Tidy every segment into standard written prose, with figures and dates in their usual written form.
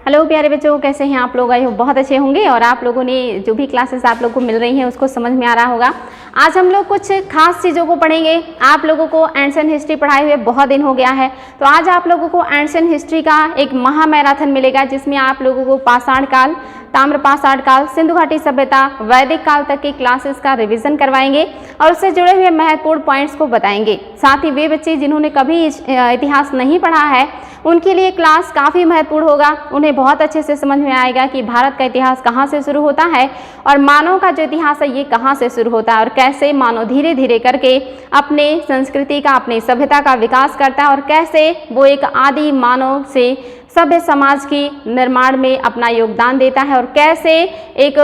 Hello प्यारे बच्चों, कैसे हैं आप लोग? आई हो बहुत अच्छे होंगे और आप लोगों ने जो भी क्लासेस आप लोग को मिल रही हैं उसको समझ में आ रहा होगा। आज हम लोग कुछ खास चीज़ों को पढ़ेंगे। आप लोगों को एंशिएंट हिस्ट्री पढ़ाए हुए बहुत दिन हो गया है, तो आज आप लोगों को एंशिएंट हिस्ट्री का एक महा मैराथन मिलेगा, जिसमें आप लोगों को पाषाण काल, ताम्र पाषाण काल, सिंधु घाटी सभ्यता, वैदिक काल तक की क्लासेस का रिवीजन करवाएंगे और उससे जुड़े हुए महत्वपूर्ण पॉइंट्स को बताएंगे। साथ ही वे बच्चे जिन्होंने कभी इतिहास नहीं पढ़ा है उनके लिए क्लास काफ़ी महत्वपूर्ण होगा। उन्हें बहुत अच्छे से समझ में आएगा कि भारत का इतिहास कहाँ से शुरू होता है और मानव का जो इतिहास है ये कहाँ से शुरू होता है और कैसे मानव धीरे धीरे करके अपने संस्कृति का, अपनी सभ्यता का विकास करता है और कैसे वो एक आदि मानव से सभ्य समाज की निर्माण में अपना योगदान देता है और कैसे एक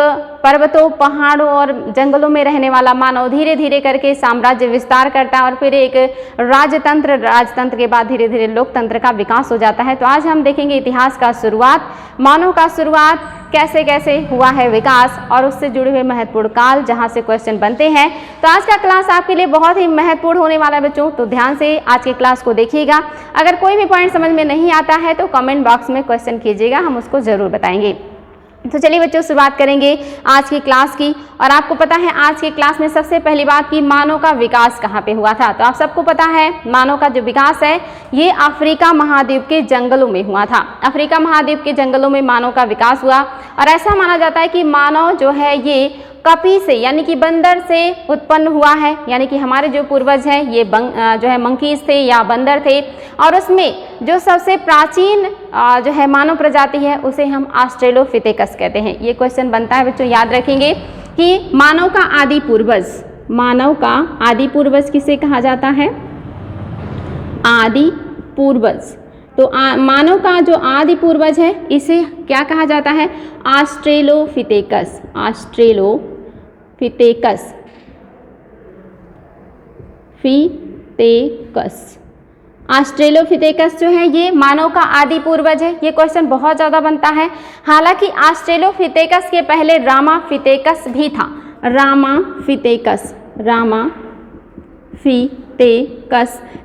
पर्वतों, पहाड़ों और जंगलों में रहने वाला मानव धीरे धीरे करके साम्राज्य विस्तार करता है और फिर एक राजतंत्र के बाद धीरे धीरे लोकतंत्र का विकास हो जाता है। तो आज हम देखेंगे इतिहास का शुरुआत, मानव का शुरुआत, कैसे कैसे हुआ है विकास और उससे जुड़े हुए महत्वपूर्ण काल जहां से क्वेश्चन बनते हैं। तो आज का क्लास आपके लिए बहुत ही महत्वपूर्ण होने वाला है बच्चों, तो ध्यान से आज के क्लास को देखिएगा। अगर कोई भी पॉइंट समझ में नहीं आता है तो कमेंट बॉक्स में क्वेश्चन कीजिएगा, हम उसको ज़रूर बताएंगे। तो चलिए बच्चों, शुरुआत करेंगे आज की क्लास की। और आपको पता है आज की क्लास में सबसे पहली बात कि मानव का विकास कहाँ पे हुआ था। तो आप सबको पता है मानव का जो विकास है ये अफ्रीका महाद्वीप के जंगलों में हुआ था। अफ्रीका महाद्वीप के जंगलों में मानव का विकास हुआ और ऐसा माना जाता है कि मानव जो है ये कपी से यानी कि बंदर से उत्पन्न हुआ है, यानी कि हमारे जो पूर्वज हैं ये जो है मंकीज थे या बंदर थे। और उसमें जो सबसे प्राचीन जो है मानव प्रजाति है उसे हम ऑस्ट्रेलोपिथेकस कहते हैं। ये क्वेश्चन बनता है बच्चों, याद रखेंगे कि मानव का आदि पूर्वज किसे कहा जाता है? आदि पूर्वज। तो मानव का जो आदि पूर्वज है इसे क्या कहा जाता है? ऑस्ट्रेलोपिथेकस। ऑस्ट्रेलोपिथेकस जो है ये मानव का आदि पूर्वज है। ये क्वेश्चन बहुत ज़्यादा बनता है। हालांकि ऑस्ट्रेलोपिथेकस के पहले रामाफिथेकस भी था। रामाफिथेकस,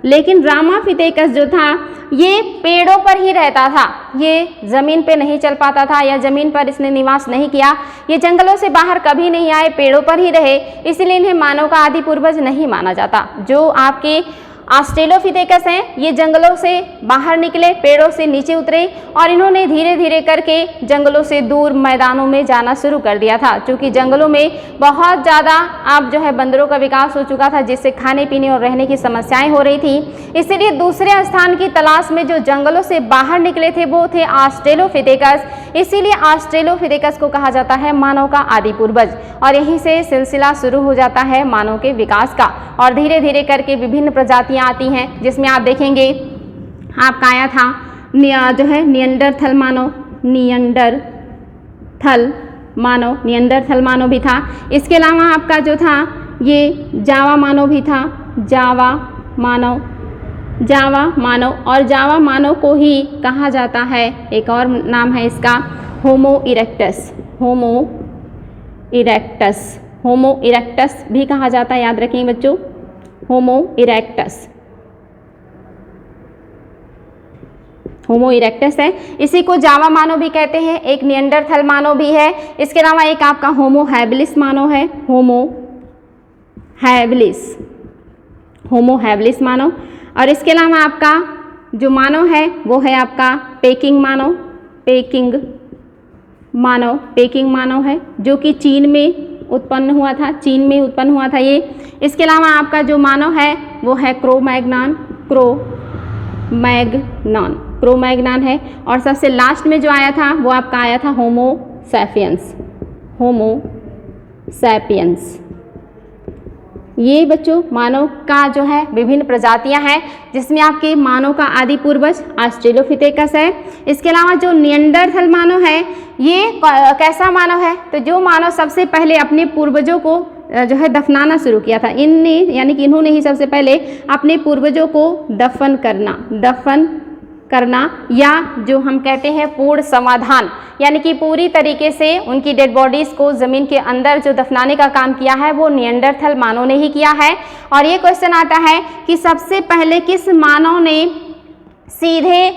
लेकिन रामाफिथेकस जो था ये पेड़ों पर ही रहता था, ये ज़मीन पे नहीं चल पाता था या ज़मीन पर इसने निवास नहीं किया। ये जंगलों से बाहर कभी नहीं आए, पेड़ों पर ही रहे, इसलिए इन्हें मानव का आदि पूर्वज नहीं माना जाता। जो आपके ऑस्ट्रेलोपिथेकस हैं ये जंगलों से बाहर निकले, पेड़ों से नीचे उतरे और इन्होंने धीरे धीरे करके जंगलों से दूर मैदानों में जाना शुरू कर दिया था, क्योंकि जंगलों में बहुत ज़्यादा अब जो है बंदरों का विकास हो चुका था, जिससे खाने पीने और रहने की समस्याएं हो रही थी। इसलिए दूसरे स्थान की तलाश में जो जंगलों से बाहर निकले थे वो थे ऑस्ट्रेलोपिथेकस। इसीलिए ऑस्ट्रेलोपिथेकस को कहा जाता है मानव का आदि पूर्वज और यहीं से सिलसिला शुरू हो जाता है मानव के विकास का और धीरे धीरे करके विभिन्न प्रजातियां आती हैं, जिसमें आप देखेंगे आपका आया था जो है नियंडरथल मानव भी था। इसके अलावा आपका जो था ये जावा मानव भी था। जावा मानव और जावा मानव को ही कहा जाता है, एक और नाम है इसका होमो इरेक्टस भी कहा जाता है, याद रखेंगे बच्चों, होमो इरेक्टस है। इसी को जावा मानव भी कहते हैं। एक नियंडरथल मानव भी है। इसके अलावा एक आपका होमो हैबिलिस मानव है, होमो हैबिलिस मानव। और इसके अलावा आपका जो मानव है वो है आपका पेकिंग मानव है, जो कि चीन में उत्पन्न हुआ था ये। इसके अलावा आपका जो मानव है वो है क्रोमैग्नान है। और सबसे लास्ट में जो आया था वो आपका आया था होमो सैपियंस। ये बच्चों मानव का जो है विभिन्न प्रजातियां हैं, जिसमें आपके मानव का आदि पूर्वज ऑस्ट्रेलोपिथेकस है। इसके अलावा जो नियंडरथल मानव है ये कैसा मानव है? तो जो मानव सबसे पहले अपने पूर्वजों को जो है दफनाना शुरू किया था, इन्होंने ही सबसे पहले अपने पूर्वजों को दफन करना या जो हम कहते हैं पूर्ण समाधान, यानी कि पूरी तरीके से उनकी डेड बॉडीज़ को ज़मीन के अंदर जो दफनाने का काम किया है वो नियंडरथल मानव ने ही किया है। और ये क्वेश्चन आता है कि सबसे पहले किस मानव ने सीधे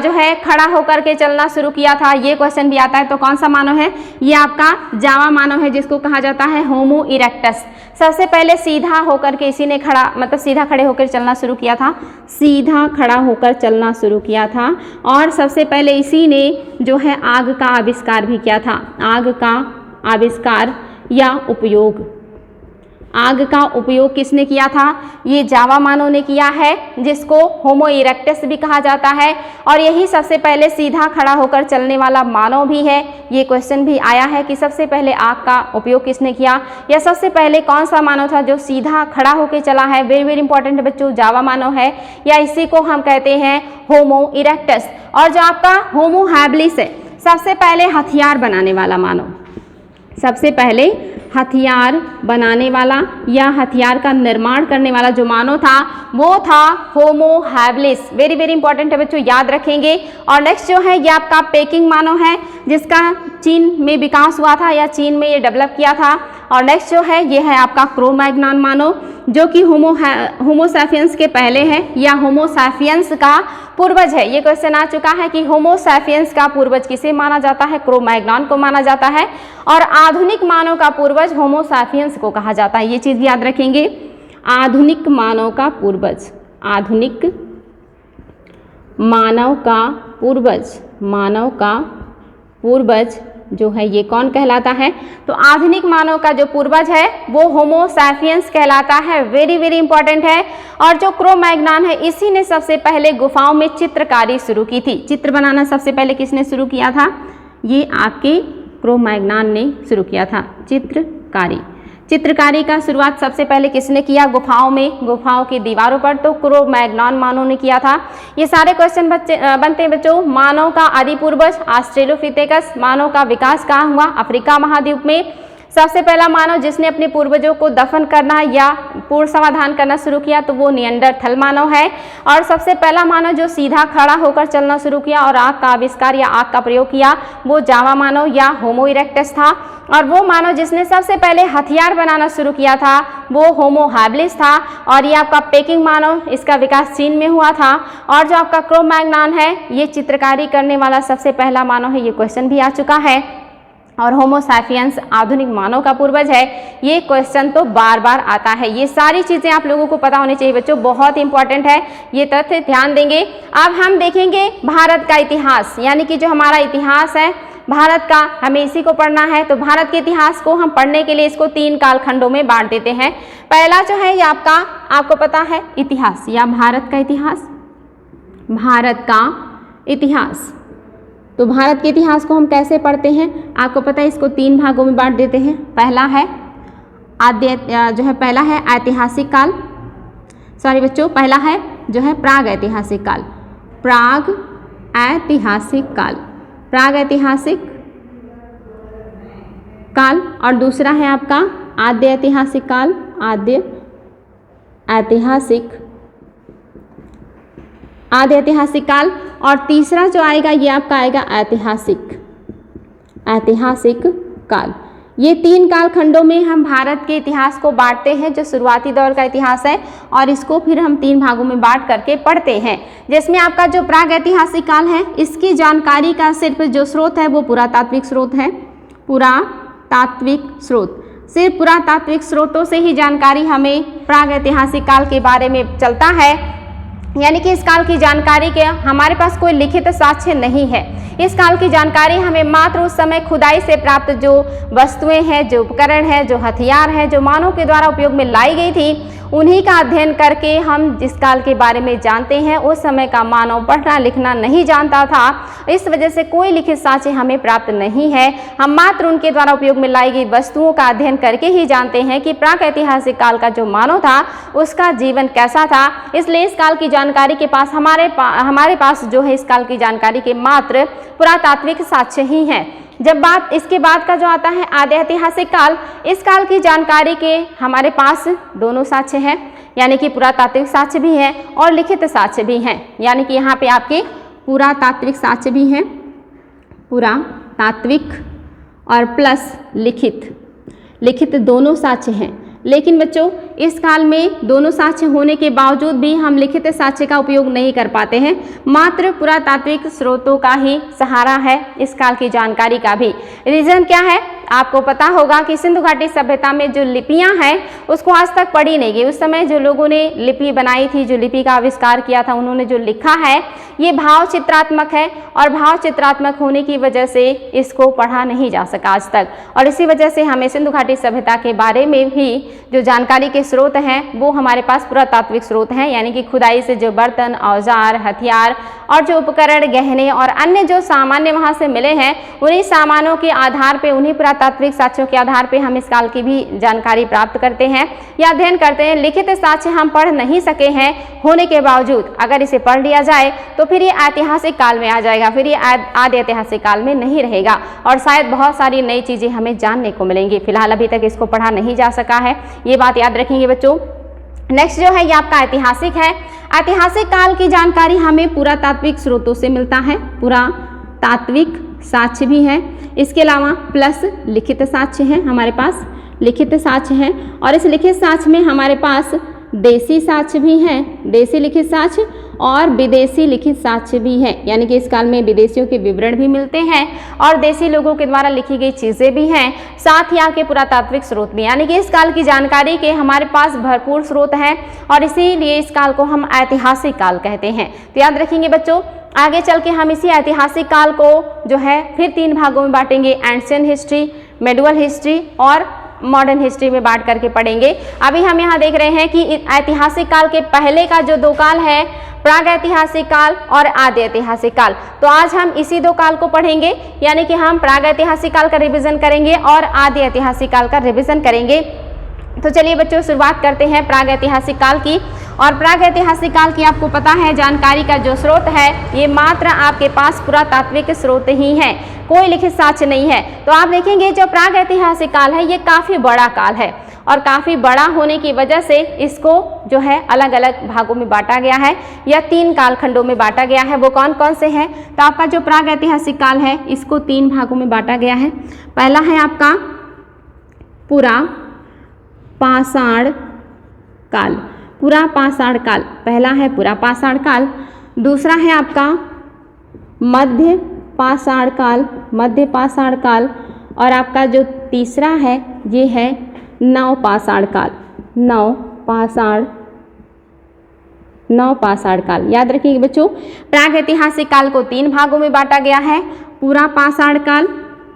जो है खड़ा होकर के चलना शुरू किया था, ये क्वेश्चन भी आता है। तो कौन सा मानव है? ये आपका जावा मानव है, जिसको कहा जाता है होमो इरेक्टस। सबसे पहले सीधा होकर के इसी ने खड़ा मतलब सीधा खड़े होकर चलना शुरू किया था, सीधा खड़ा होकर चलना शुरू किया था। और सबसे पहले इसी ने जो है आग का आविष्कार भी किया था। आग का आविष्कार या उपयोग, आग का उपयोग किसने किया था? ये जावा मानव ने किया है, जिसको होमो इरेक्टस भी कहा जाता है। और यही सबसे पहले सीधा खड़ा होकर चलने वाला मानव भी है। ये क्वेश्चन भी आया है कि सबसे पहले आग का उपयोग किसने किया, या सबसे पहले कौन सा मानव था जो सीधा खड़ा होकर चला है। वेरी वेरी इंपॉर्टेंट बच्चों, जावा मानव है, या इसी को हम कहते हैं होमो इरेक्टस। और जो आपका होमो हैबिलिस है, सबसे पहले हथियार बनाने वाला मानव, सबसे पहले हथियार बनाने वाला या हथियार का निर्माण करने वाला जो मानव था वो था Homo habilis. Very very important है बच्चों, याद रखेंगे। और नेक्स्ट जो है ये आपका पेकिंग मानव है, जिसका चीन में विकास हुआ था या चीन में ये डेवलप किया था। और नेक्स्ट जो है ये है आपका क्रो-मैग्नन मानव, जो कि होमो सैपियंस के पहले है या होमो सैपियंस का पूर्वज है। ये क्वेश्चन आ चुका है कि होमो सैपियंस का पूर्वज किसे माना जाता है? क्रो-मैग्नन को माना जाता है। और आधुनिक मानव का पूर्वज होमो सैपियंस को कहा जाता है। ये चीज याद रखेंगे, आधुनिक मानव का पूर्वज, आधुनिक मानव का पूर्वज, मानव का पूर्वज जो है ये कौन कहलाता है? तो आधुनिक मानव का जो पूर्वज है वो होमो सैपियंस कहलाता है। वेरी वेरी इंपॉर्टेंट है। और जो क्रो-मैग्नन है, इसी ने सबसे पहले गुफाओं में चित्रकारी शुरू की थी। चित्र बनाना सबसे पहले किसने शुरू किया था? ये आपके क्रो-मैग्नन ने शुरू किया था चित्रकारी। चित्रकारी का शुरुआत सबसे पहले किसने किया? गुफाओं में, गुफाओं की दीवारों पर, तो क्रो-मैग्नन मानव ने किया था। ये सारे क्वेश्चन बनते हैं बच्चों। मानव का आदि पूर्वज ऑस्ट्रेलोपिथेकस, मानव का विकास कहाँ हुआ? अफ्रीका महाद्वीप में। सबसे पहला मानव जिसने अपने पूर्वजों को दफन करना या पूर्ण समाधान करना शुरू किया तो वो निएंडरथल मानव है। और सबसे पहला मानव जो सीधा खड़ा होकर चलना शुरू किया और आग का आविष्कार या आग का प्रयोग किया वो जावा मानव या होमो इरेक्टस था। और वो मानव जिसने सबसे पहले हथियार बनाना शुरू किया था वो होमो हैबिलिस था। और ये आपका पेकिंग मानव, इसका विकास चीन में हुआ था। और जो आपका क्रो-मैग्नन है ये चित्रकारी करने वाला सबसे पहला मानव है। ये क्वेश्चन भी आ चुका है। और होमो सैपियंस आधुनिक मानव का पूर्वज है। ये क्वेश्चन तो बार बार आता है। ये सारी चीज़ें आप लोगों को पता होनी चाहिए बच्चों, बहुत इंपॉर्टेंट है, ये तथ्य ध्यान देंगे। अब हम देखेंगे भारत का इतिहास, यानी कि जो हमारा इतिहास है भारत का, हमें इसी को पढ़ना है। तो भारत के इतिहास को हम पढ़ने के लिए इसको 3 कालखंडों में बांट देते हैं। पहला जो है ये आपको पता है इतिहास या भारत का इतिहास, भारत का इतिहास। तो भारत के इतिहास को हम कैसे पढ़ते हैं आपको पता है, इसको 3 भागों में बांट देते हैं। पहला है पहला है ऐतिहासिक काल, सॉरी बच्चों, पहला है जो है प्राग ऐतिहासिक काल, प्राग ऐतिहासिक काल, प्राग ऐतिहासिक काल। और दूसरा है आपका आद्य ऐतिहासिक काल, आद्य ऐतिहासिक काल। और तीसरा जो आएगा ये आपका आएगा ऐतिहासिक काल। ये 3 कालखंडों में हम भारत के इतिहास को बांटते हैं, जो शुरुआती दौर का इतिहास है, और इसको फिर हम 3 भागों में बांट करके पढ़ते हैं। जिसमें आपका जो प्राग ऐतिहासिक काल है इसकी जानकारी का सिर्फ जो स्रोत है वो पुरातात्विक स्रोत है, पुरातात्विक स्रोत। सिर्फ पुरातात्विक स्रोतों से ही जानकारी हमें प्राग ऐतिहासिक काल के बारे में चलता है। यानी कि इस काल की जानकारी के हमारे पास कोई लिखित साक्ष्य नहीं है। इस काल की जानकारी हमें मात्र उस समय खुदाई से प्राप्त जो वस्तुएं हैं, जो उपकरण हैं, जो हथियार हैं, जो मानव के द्वारा उपयोग में लाई गई थी, उन्हीं का अध्ययन करके हम जिस काल के बारे में जानते हैं। उस समय का मानव पढ़ना लिखना नहीं जानता था, इस वजह से कोई लिखित साक्ष्य हमें प्राप्त नहीं है। हम मात्र उनके द्वारा उपयोग में लाई गई वस्तुओं का अध्ययन करके ही जानते हैं कि प्राक ऐतिहासिक काल का जो मानव था उसका जीवन कैसा था। इसलिए इस काल की जानकारी के पास हमारे पास जो है इस काल की जानकारी के मात्र पुरातात्विक साक्ष्य ही हैं। जब बात इसके बाद का जो आता है आद्य ऐतिहासिक काल, इस काल की जानकारी के हमारे पास दोनों साक्ष्य हैं, यानी कि पुरातात्विक साक्ष्य भी हैं और लिखित साक्ष्य भी हैं। यानी कि यहाँ पे आपके पुरातात्विक साक्ष्य भी हैं, पुरातात्विक और प्लस लिखित दोनों साक्ष्य हैं। लेकिन बच्चों इस काल में दोनों साक्ष्य होने के बावजूद भी हम लिखित साक्ष्य का उपयोग नहीं कर पाते हैं, मात्र पुरातात्विक स्रोतों का ही सहारा है इस काल की जानकारी का भी। रीजन क्या है? आपको पता होगा कि सिंधु घाटी सभ्यता में जो लिपियां हैं उसको आज तक पढ़ी नहीं गई। उस समय जो लोगों ने लिपि बनाई थी, जो लिपि का आविष्कार किया था, उन्होंने जो लिखा है ये भाव चित्रात्मक है और भाव चित्रात्मक होने की वजह से इसको पढ़ा नहीं जा सका आज तक। और इसी वजह से हमें सिंधु घाटी सभ्यता के बारे में भी जो जानकारी के स्रोत हैं वो हमारे पास पुरातात्विक स्रोत हैं, यानी कि खुदाई से जो बर्तन, औजार, हथियार और जो उपकरण, गहने और अन्य जो सामान्य वहाँ से मिले हैं, उन्हीं सामानों के आधार पे, उन्हीं पुरातात्विक साक्ष्यों के आधार पे हम इस काल की भी जानकारी प्राप्त करते हैं या अध्ययन करते हैं। लिखित साक्ष्य हम पढ़ नहीं सके हैं होने के बावजूद अगर इसे पढ़ लिया जाए तो फिर ये ऐतिहासिक काल में आ जाएगा, फिर ये आदि ऐतिहासिक काल में नहीं रहेगा और शायद बहुत सारी नई चीज़ें हमें जानने को मिलेंगी। फिलहाल अभी तक इसको पढ़ा नहीं जा सका है, ये बात याद रखेंगे बच्चों। नेक्स्ट जो है ये आपका ऐतिहासिक है। ऐतिहासिक काल की जानकारी हमें पुरातात्विक स्रोतों से मिलता है, पुरातात्विक साक्ष्य भी है, इसके अलावा प्लस लिखित साक्ष्य है, हमारे पास लिखित साक्ष्य है और इस लिखित साक्ष्य में हमारे पास देसी साक्ष्य भी हैं, देसी लिखित साक्ष्य और विदेशी लिखित साक्ष्य भी हैं, यानी कि इस काल में विदेशियों के विवरण भी मिलते हैं और देसी लोगों के द्वारा लिखी गई चीज़ें भी हैं, साथ ही आपके पुरातात्विक स्रोत भी, यानी कि इस काल की जानकारी के हमारे पास भरपूर स्रोत हैं और इसीलिए इस काल को हम ऐतिहासिक काल कहते हैं। तो याद रखेंगे बच्चों, आगे चल के हम इसी ऐतिहासिक काल को जो है फिर 3 भागों में बांटेंगे, एंशिएंट हिस्ट्री, मेडुअल हिस्ट्री और मॉडर्न हिस्ट्री में बांट करके पढ़ेंगे। अभी हम यहाँ देख रहे हैं कि ऐतिहासिक काल के पहले का जो 2 काल है, प्राग ऐतिहासिक काल और आदि ऐतिहासिक काल, तो आज हम इसी 2 काल को पढ़ेंगे, यानी कि हम प्राग ऐतिहासिक काल का रिवीजन करेंगे और आदि ऐतिहासिक काल का रिवीजन करेंगे। तो चलिए बच्चों शुरुआत करते हैं प्राग ऐतिहासिक काल की। और प्राग ऐतिहासिक काल की आपको पता है जानकारी का जो स्रोत है ये मात्र आपके पास पुरातात्विक स्रोत ही हैं, कोई लिखित साक्ष्य नहीं है। तो आप देखेंगे जो प्राग ऐतिहासिक काल है ये काफ़ी बड़ा काल है और काफ़ी बड़ा होने की वजह से इसको जो है अलग अलग भागों में बांटा गया है या 3 कालखंडों में बांटा गया है। वो कौन कौन से हैं? तो आपका जो प्राग ऐतिहासिक काल है इसको 3 भागों में बांटा गया है। पहला है आपका पुरा पाषाण काल, पुरा पाषाण काल पहला है पुरा पाषाण काल। दूसरा है आपका मध्य पाषाण काल, मध्य पाषाण काल और आपका जो तीसरा है ये है नव पाषाण काल, नव पाषाण काल। याद रखिए बच्चों, प्राग ऐतिहासिक काल को 3 भागों में बांटा गया है, पुरा पाषाण काल,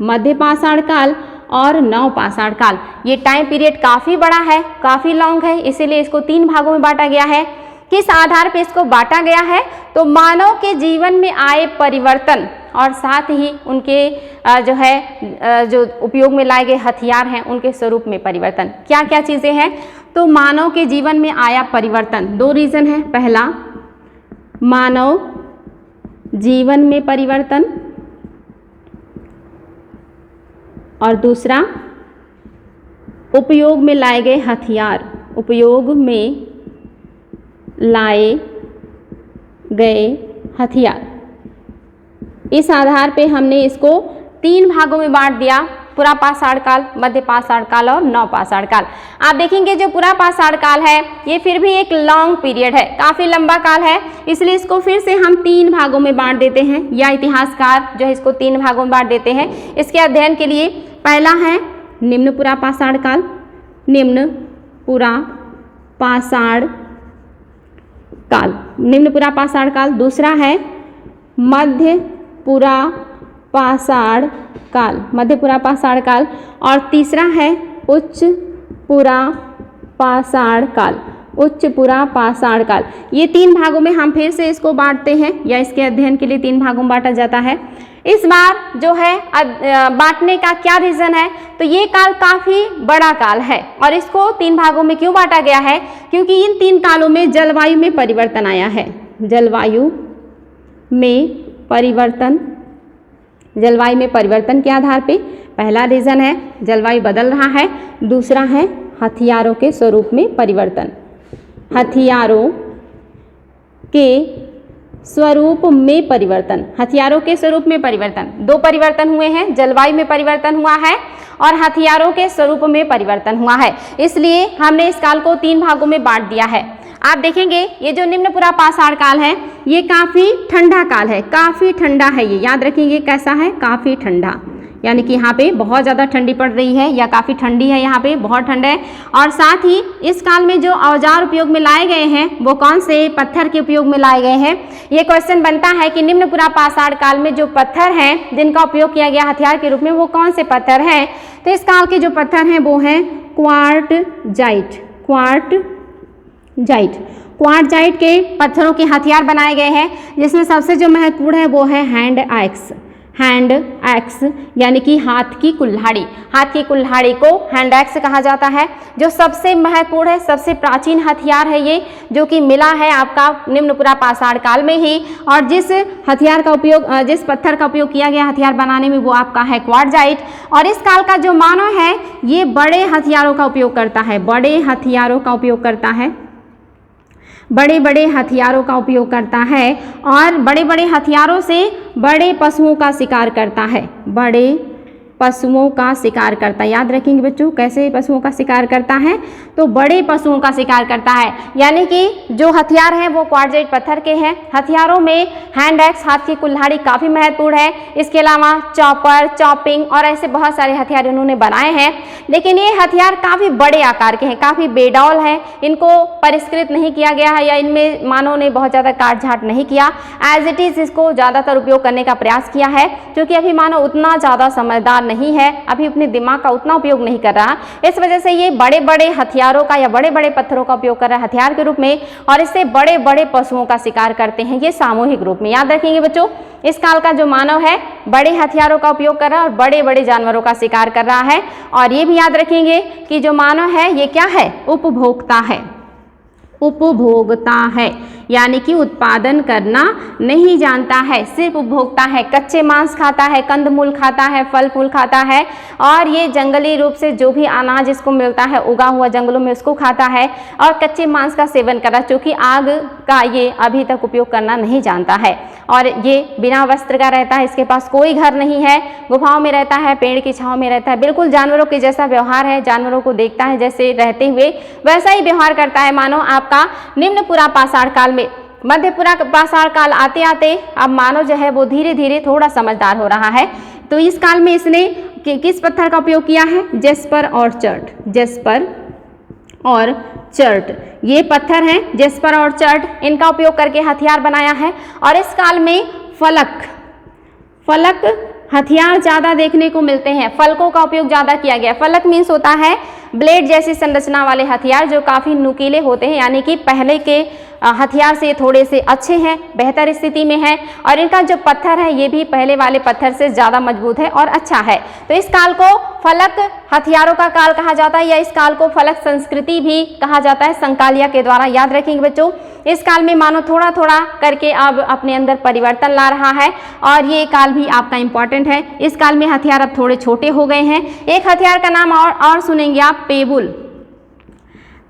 मध्य पाषाण काल और नव पाषाण काल। ये टाइम पीरियड काफ़ी बड़ा है, काफ़ी लॉन्ग है, इसीलिए इसको 3 भागों में बांटा गया है। किस आधार पर इसको बांटा गया है? तो मानव के जीवन में आए परिवर्तन और साथ ही उनके जो है जो उपयोग में लाए गए हथियार हैं उनके स्वरूप में परिवर्तन। क्या क्या चीज़ें हैं? तो मानव के जीवन में आया परिवर्तन, 2 रीज़न है। पहला मानव जीवन में परिवर्तन और दूसरा उपयोग में लाए गए हथियार, उपयोग में लाए गए हथियार। इस आधार पे हमने इसको 3 भागों में बांट दिया, पुरा पाषाण काल, मध्य पाषाण काल और नव पाषाण काल। आप देखेंगे जो पुरा पाषाण काल है ये फिर भी एक लॉन्ग पीरियड है, काफ़ी लंबा काल है, इसलिए इसको फिर से हम 3 भागों में बांट देते हैं या इतिहासकार जो है इसको 3 भागों में बांट देते हैं इसके अध्ययन के लिए। पहला है निम्न पुरा पाषाण काल, निम्न पुरा पाषाण काल, निम्न पुरा पाषाण काल। दूसरा है मध्य पुरा पाषाण काल, मध्य पुरा पाषाण काल और तीसरा है उच्च पुरा पाषाण काल, उच्च पुरा पाषाण काल। ये 3 भागों में हम फिर से इसको बांटते हैं या इसके अध्ययन के लिए 3 भागों में बांटा जाता है। इस बार जो है बांटने का क्या रीज़न है? तो ये काल काफ़ी बड़ा काल है और इसको 3 भागों में क्यों बांटा गया है? क्योंकि इन 3 कालों में जलवायु में परिवर्तन आया है, जलवायु में परिवर्तन, जलवायु में परिवर्तन के आधार पे पहला रीज़न है जलवायु बदल रहा है, दूसरा है हथियारों के स्वरूप में परिवर्तन, हथियारों के स्वरूप में परिवर्तन, हथियारों के स्वरूप में परिवर्तन, दो परिवर्तन हुए हैं, जलवायु में परिवर्तन हुआ है और हथियारों के स्वरूप में परिवर्तन हुआ है। इसलिए हमने इस काल को 3 भागों में बांट दिया है। आप देखेंगे ये जो निम्न पुरा पाषाण काल है ये काफ़ी ठंडा काल है, काफ़ी ठंडा है। ये याद रखेंगे कैसा है, काफ़ी ठंडा, यानी कि यहाँ पे बहुत ज़्यादा ठंडी पड़ रही है या काफ़ी ठंडी है, यहाँ पे बहुत ठंड है। और साथ ही इस काल में जो औजार उपयोग में लाए गए हैं वो कौन से पत्थर के उपयोग में लाए गए हैं। ये क्वेश्चन बनता है कि निम्न पुरा पाषाण काल में जो पत्थर हैं जिनका उपयोग किया गया हथियार के रूप में वो कौन से पत्थर हैं। तो इस काल के जो पत्थर हैं वो हैं क्वार्टजाइट, क्वार्टजाइट के पत्थरों के हथियार बनाए गए हैं, जिसमें सबसे जो महत्वपूर्ण है वो है हैंड एक्स यानी कि हाथ की कुल्हाड़ी। हाथ की कुल्हाड़ी को हैंड एक्स कहा जाता है, जो सबसे महत्वपूर्ण है, सबसे प्राचीन हथियार है ये, जो कि मिला है आपका निम्न पुरा पाषाण काल में ही। और जिस हथियार का उपयोग, जिस पत्थर का उपयोग किया गया हथियार बनाने में वो आपका है क्वार्टजाइट। और इस काल का जो मानव है ये बड़े हथियारों का उपयोग करता है, बड़े हथियारों का उपयोग करता है, बड़े हथियारों का उपयोग करता है और बड़े हथियारों से बड़े पशुओं का शिकार करता है, बड़े पशुओं का शिकार करता है। याद रखेंगे बच्चों कैसे पशुओं का शिकार करता है, तो बड़े पशुओं का शिकार करता है। यानी कि जो हथियार हैं वो क्वार्टजाइट पत्थर के हैं। हथियारों में हैंड एक्स, हाथ की कुल्हाड़ी काफ़ी महत्वपूर्ण है। इसके अलावा चॉपर, चॉपिंग और ऐसे बहुत सारे हथियार इन्होंने बनाए हैं। लेकिन ये हथियार काफ़ी बड़े आकार के हैं, काफ़ी बेडौल हैं, इनको परिष्कृत नहीं किया गया है या इनमें मानव ने बहुत ज़्यादा काट छांट नहीं किया। एज इट इज़ इसको ज़्यादातर उपयोग करने का प्रयास किया है, क्योंकि अभी मानव उतना ज़्यादा समझदार नहीं है, अभी अपने दिमाग का उतना उपयोग नहीं कर रहा। इस वजह से ये बड़े हथियारों का या बड़े पत्थरों का उपयोग कर रहा है हथियार के रूप में, और इससे बड़े पशुओं का शिकार करते हैं ये सामूहिक रूप में। याद रखेंगे बच्चों इस काल का जो मानव है बड़े हथियारों का उपयोग कर रहा है और बड़े जानवरों का शिकार कर रहा है। और ये भी याद रखेंगे कि जो मानव है ये क्या है, उपभोक्ता है, उपभोक्ता है, यानी कि उत्पादन करना नहीं जानता है, सिर्फ उपभोक्ता है। कच्चे मांस खाता है, कंदमूल खाता है, फल फूल खाता है, और ये जंगली रूप से जो भी अनाज इसको मिलता है उगा हुआ जंगलों में उसको खाता है और कच्चे मांस का सेवन कर रहा है, क्योंकि आग का ये अभी तक उपयोग करना नहीं जानता है। और ये बिना वस्त्र का रहता है, इसके पास कोई घर नहीं है, गुफाओं में रहता है, पेड़ की छांव में रहता है, बिल्कुल जानवरों के जैसा व्यवहार है, जानवरों को देखता है जैसे रहते हुए वैसा ही व्यवहार करता है मानव आपका निम्न पुरा पाषाण काल में। मध्य पुरा पाषाण काल आते आते अब मानव जो है वो धीरे धीरे थोड़ा समझदार हो रहा है। तो इस काल में इसने किस पत्थर का उपयोग किया है, जेस्पर और चर्ट, जेस्पर और चर्ट, ये पत्थर हैं जेस्पर और चर्ट, इनका उपयोग करके हथियार बनाया है। और इस काल में फलक हथियार ज़्यादा देखने को मिलते हैं, फलकों का उपयोग ज़्यादा किया गया। फलक मीन्स होता है ब्लेड जैसी संरचना वाले हथियार जो काफ़ी नुकीले होते हैं, यानी कि पहले के हथियार से थोड़े से अच्छे हैं, बेहतर स्थिति में है, और इनका जो पत्थर है ये भी पहले वाले पत्थर से ज़्यादा मजबूत है और अच्छा है। तो इस काल को फलक हथियारों का काल कहा जाता है, या इस काल को फलक संस्कृति भी कहा जाता है संकालिया के द्वारा। याद रखेंगे बच्चों इस काल में मानव थोड़ा थोड़ा करके अब अपने अंदर परिवर्तन ला रहा है, और ये काल भी आपका इम्पॉर्टेंट है। इस काल में हथियार अब थोड़े छोटे हो गए हैं। एक हथियार का नाम और सुनेंगे आप, पेबुल।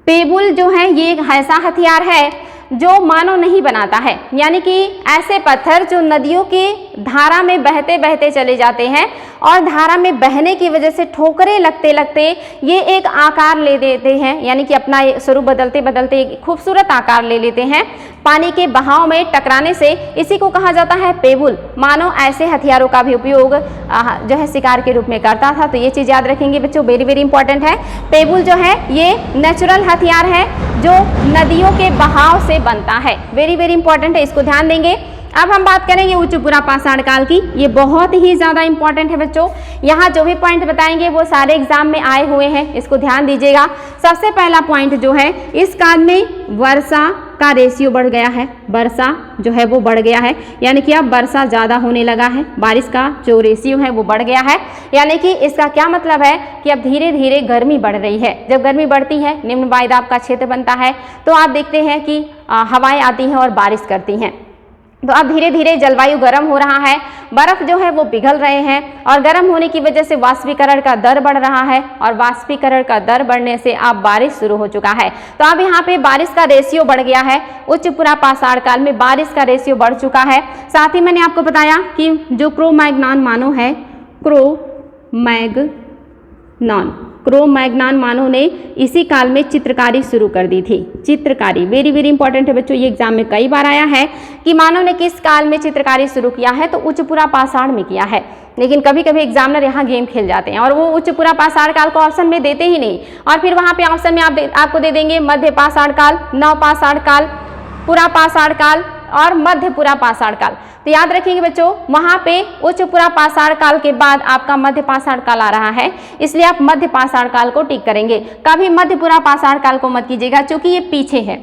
पेबुल जो है ये एक ऐसा हथियार है जो मानव नहीं बनाता है, यानी कि ऐसे पत्थर जो नदियों की धारा में बहते बहते चले जाते हैं और धारा में बहने की वजह से ठोकरें लगते लगते ये एक आकार ले देते हैं, यानी कि अपना स्वरूप बदलते बदलते एक खूबसूरत आकार ले लेते हैं पानी के बहाव में टकराने से। इसी को कहा जाता है पेबुल। मानव ऐसे हथियारों का भी उपयोग जो है शिकार के रूप में करता था। तो ये चीज़ याद रखेंगे बच्चों, वेरी इंपॉर्टेंट है। पेबुल जो है ये नेचुरल हथियार है जो नदियों के बहाव से बनता है, वेरी इंपॉर्टेंट है, इसको ध्यान देंगे। अब हम बात करेंगे उच्च पुरा पाषाण काल की। ये बहुत ही ज़्यादा इंपॉर्टेंट है बच्चों, यहाँ जो भी पॉइंट बताएंगे वो सारे एग्जाम में आए हुए हैं, इसको ध्यान दीजिएगा। सबसे पहला पॉइंट जो है, इस काल में वर्षा का रेशियो बढ़ गया है, वर्षा जो है वो बढ़ गया है, यानी कि अब वर्षा ज़्यादा होने लगा है, बारिश का जो रेशियो है वो बढ़ गया है। यानी कि इसका क्या मतलब है कि अब धीरे धीरे गर्मी बढ़ रही है। जब गर्मी बढ़ती है निम्न वायुदाब का क्षेत्र बनता है, तो आप देखते हैं कि हवाएं आती हैं और बारिश करती हैं। तो अब धीरे धीरे जलवायु गर्म हो रहा है, बर्फ जो है वो पिघल रहे हैं और गर्म होने की वजह से वाष्पीकरण का दर बढ़ रहा है और वाष्पीकरण का दर बढ़ने से अब बारिश शुरू हो चुका है। तो अब यहाँ पे बारिश का रेशियो बढ़ गया है, उच्च पूरा पाषाण काल में बारिश का रेशियो बढ़ चुका है। साथ ही मैंने आपको बताया कि जो क्रो-मैग्नान मानव है, क्रो-मैग्नान मानव ने इसी काल में चित्रकारी शुरू कर दी थी। चित्रकारी वेरी वेरी इंपॉर्टेंट है बच्चों, ये एग्जाम में कई बार आया है कि मानव ने किस काल में चित्रकारी शुरू किया है, तो उच्च पूरा पाषाण में किया है। लेकिन कभी कभी एग्जामिनर यहाँ गेम खेल जाते हैं और वो उच्च पूरा पाषाण काल को ऑप्शन में देते ही नहीं, और फिर वहाँ पे ऑप्शन में आपको दे देंगे मध्य पाषाण काल, नव पाषाण काल, पूरा पाषाण काल और मध्य पूरा पाषाण काल। तो याद रखिएगा बच्चों, वहां पे उच्च पूरा पाषाण काल के बाद आपका मध्य पाषाण काल आ रहा है, इसलिए आप मध्य पाषाण काल को टिक करेंगे। कभी मध्य पूरा पाषाण काल को मत कीजिएगा, क्योंकि ये पीछे है।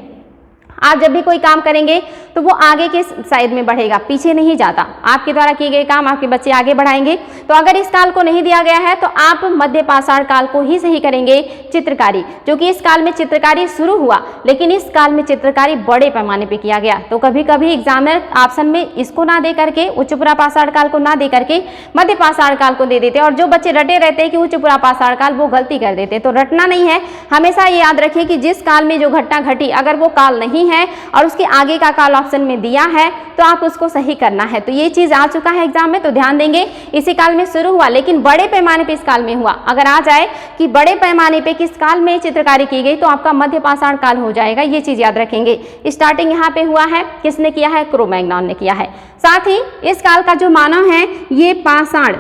आप जब भी कोई काम करेंगे तो वो आगे के साइड में बढ़ेगा, पीछे नहीं जाता। आपके द्वारा किए गए काम आपके बच्चे आगे बढ़ाएंगे। तो अगर इस काल को नहीं दिया गया है तो आप मध्य पाषाण काल को ही सही करेंगे, चित्रकारी, क्योंकि इस काल में चित्रकारी शुरू हुआ, लेकिन इस काल में चित्रकारी बड़े पैमाने पे किया गया। तो कभी कभी एग्जामिनर ऑप्शन में इसको ना दे करके, उच्च पूरा पाषाण काल को ना दे करके मध्य पाषाण काल को दे देते, और जो बच्चे रटे रहते हैं कि उच्च पूरा पाषाण काल, वो गलती कर देते। तो रटना नहीं है, हमेशा ये याद रखिए कि जिस काल में जो घटना घटी, अगर वो काल नहीं है और उसके आगे का काल ऑप्शन में दिया है तो आप उसको सही करना है। तो ये चीज आ चुका है एग्जाम में, तो ध्यान देंगे। इसी काल में शुरू हुआ, लेकिन बड़े पैमाने पे इस काल में हुआ। अगर आ जाए कि बड़े पैमाने पे किस काल में चित्रकारी की गई, तो आपका मध्य पाषाण काल हो जाएगा। ये चीज याद रखेंगे। स्टार्टिंग यहाँ पे हुआ है, किसने किया है? क्रो-मैग्नान ने किया है। साथ ही इस काल का जो मानव है, ये पाषाण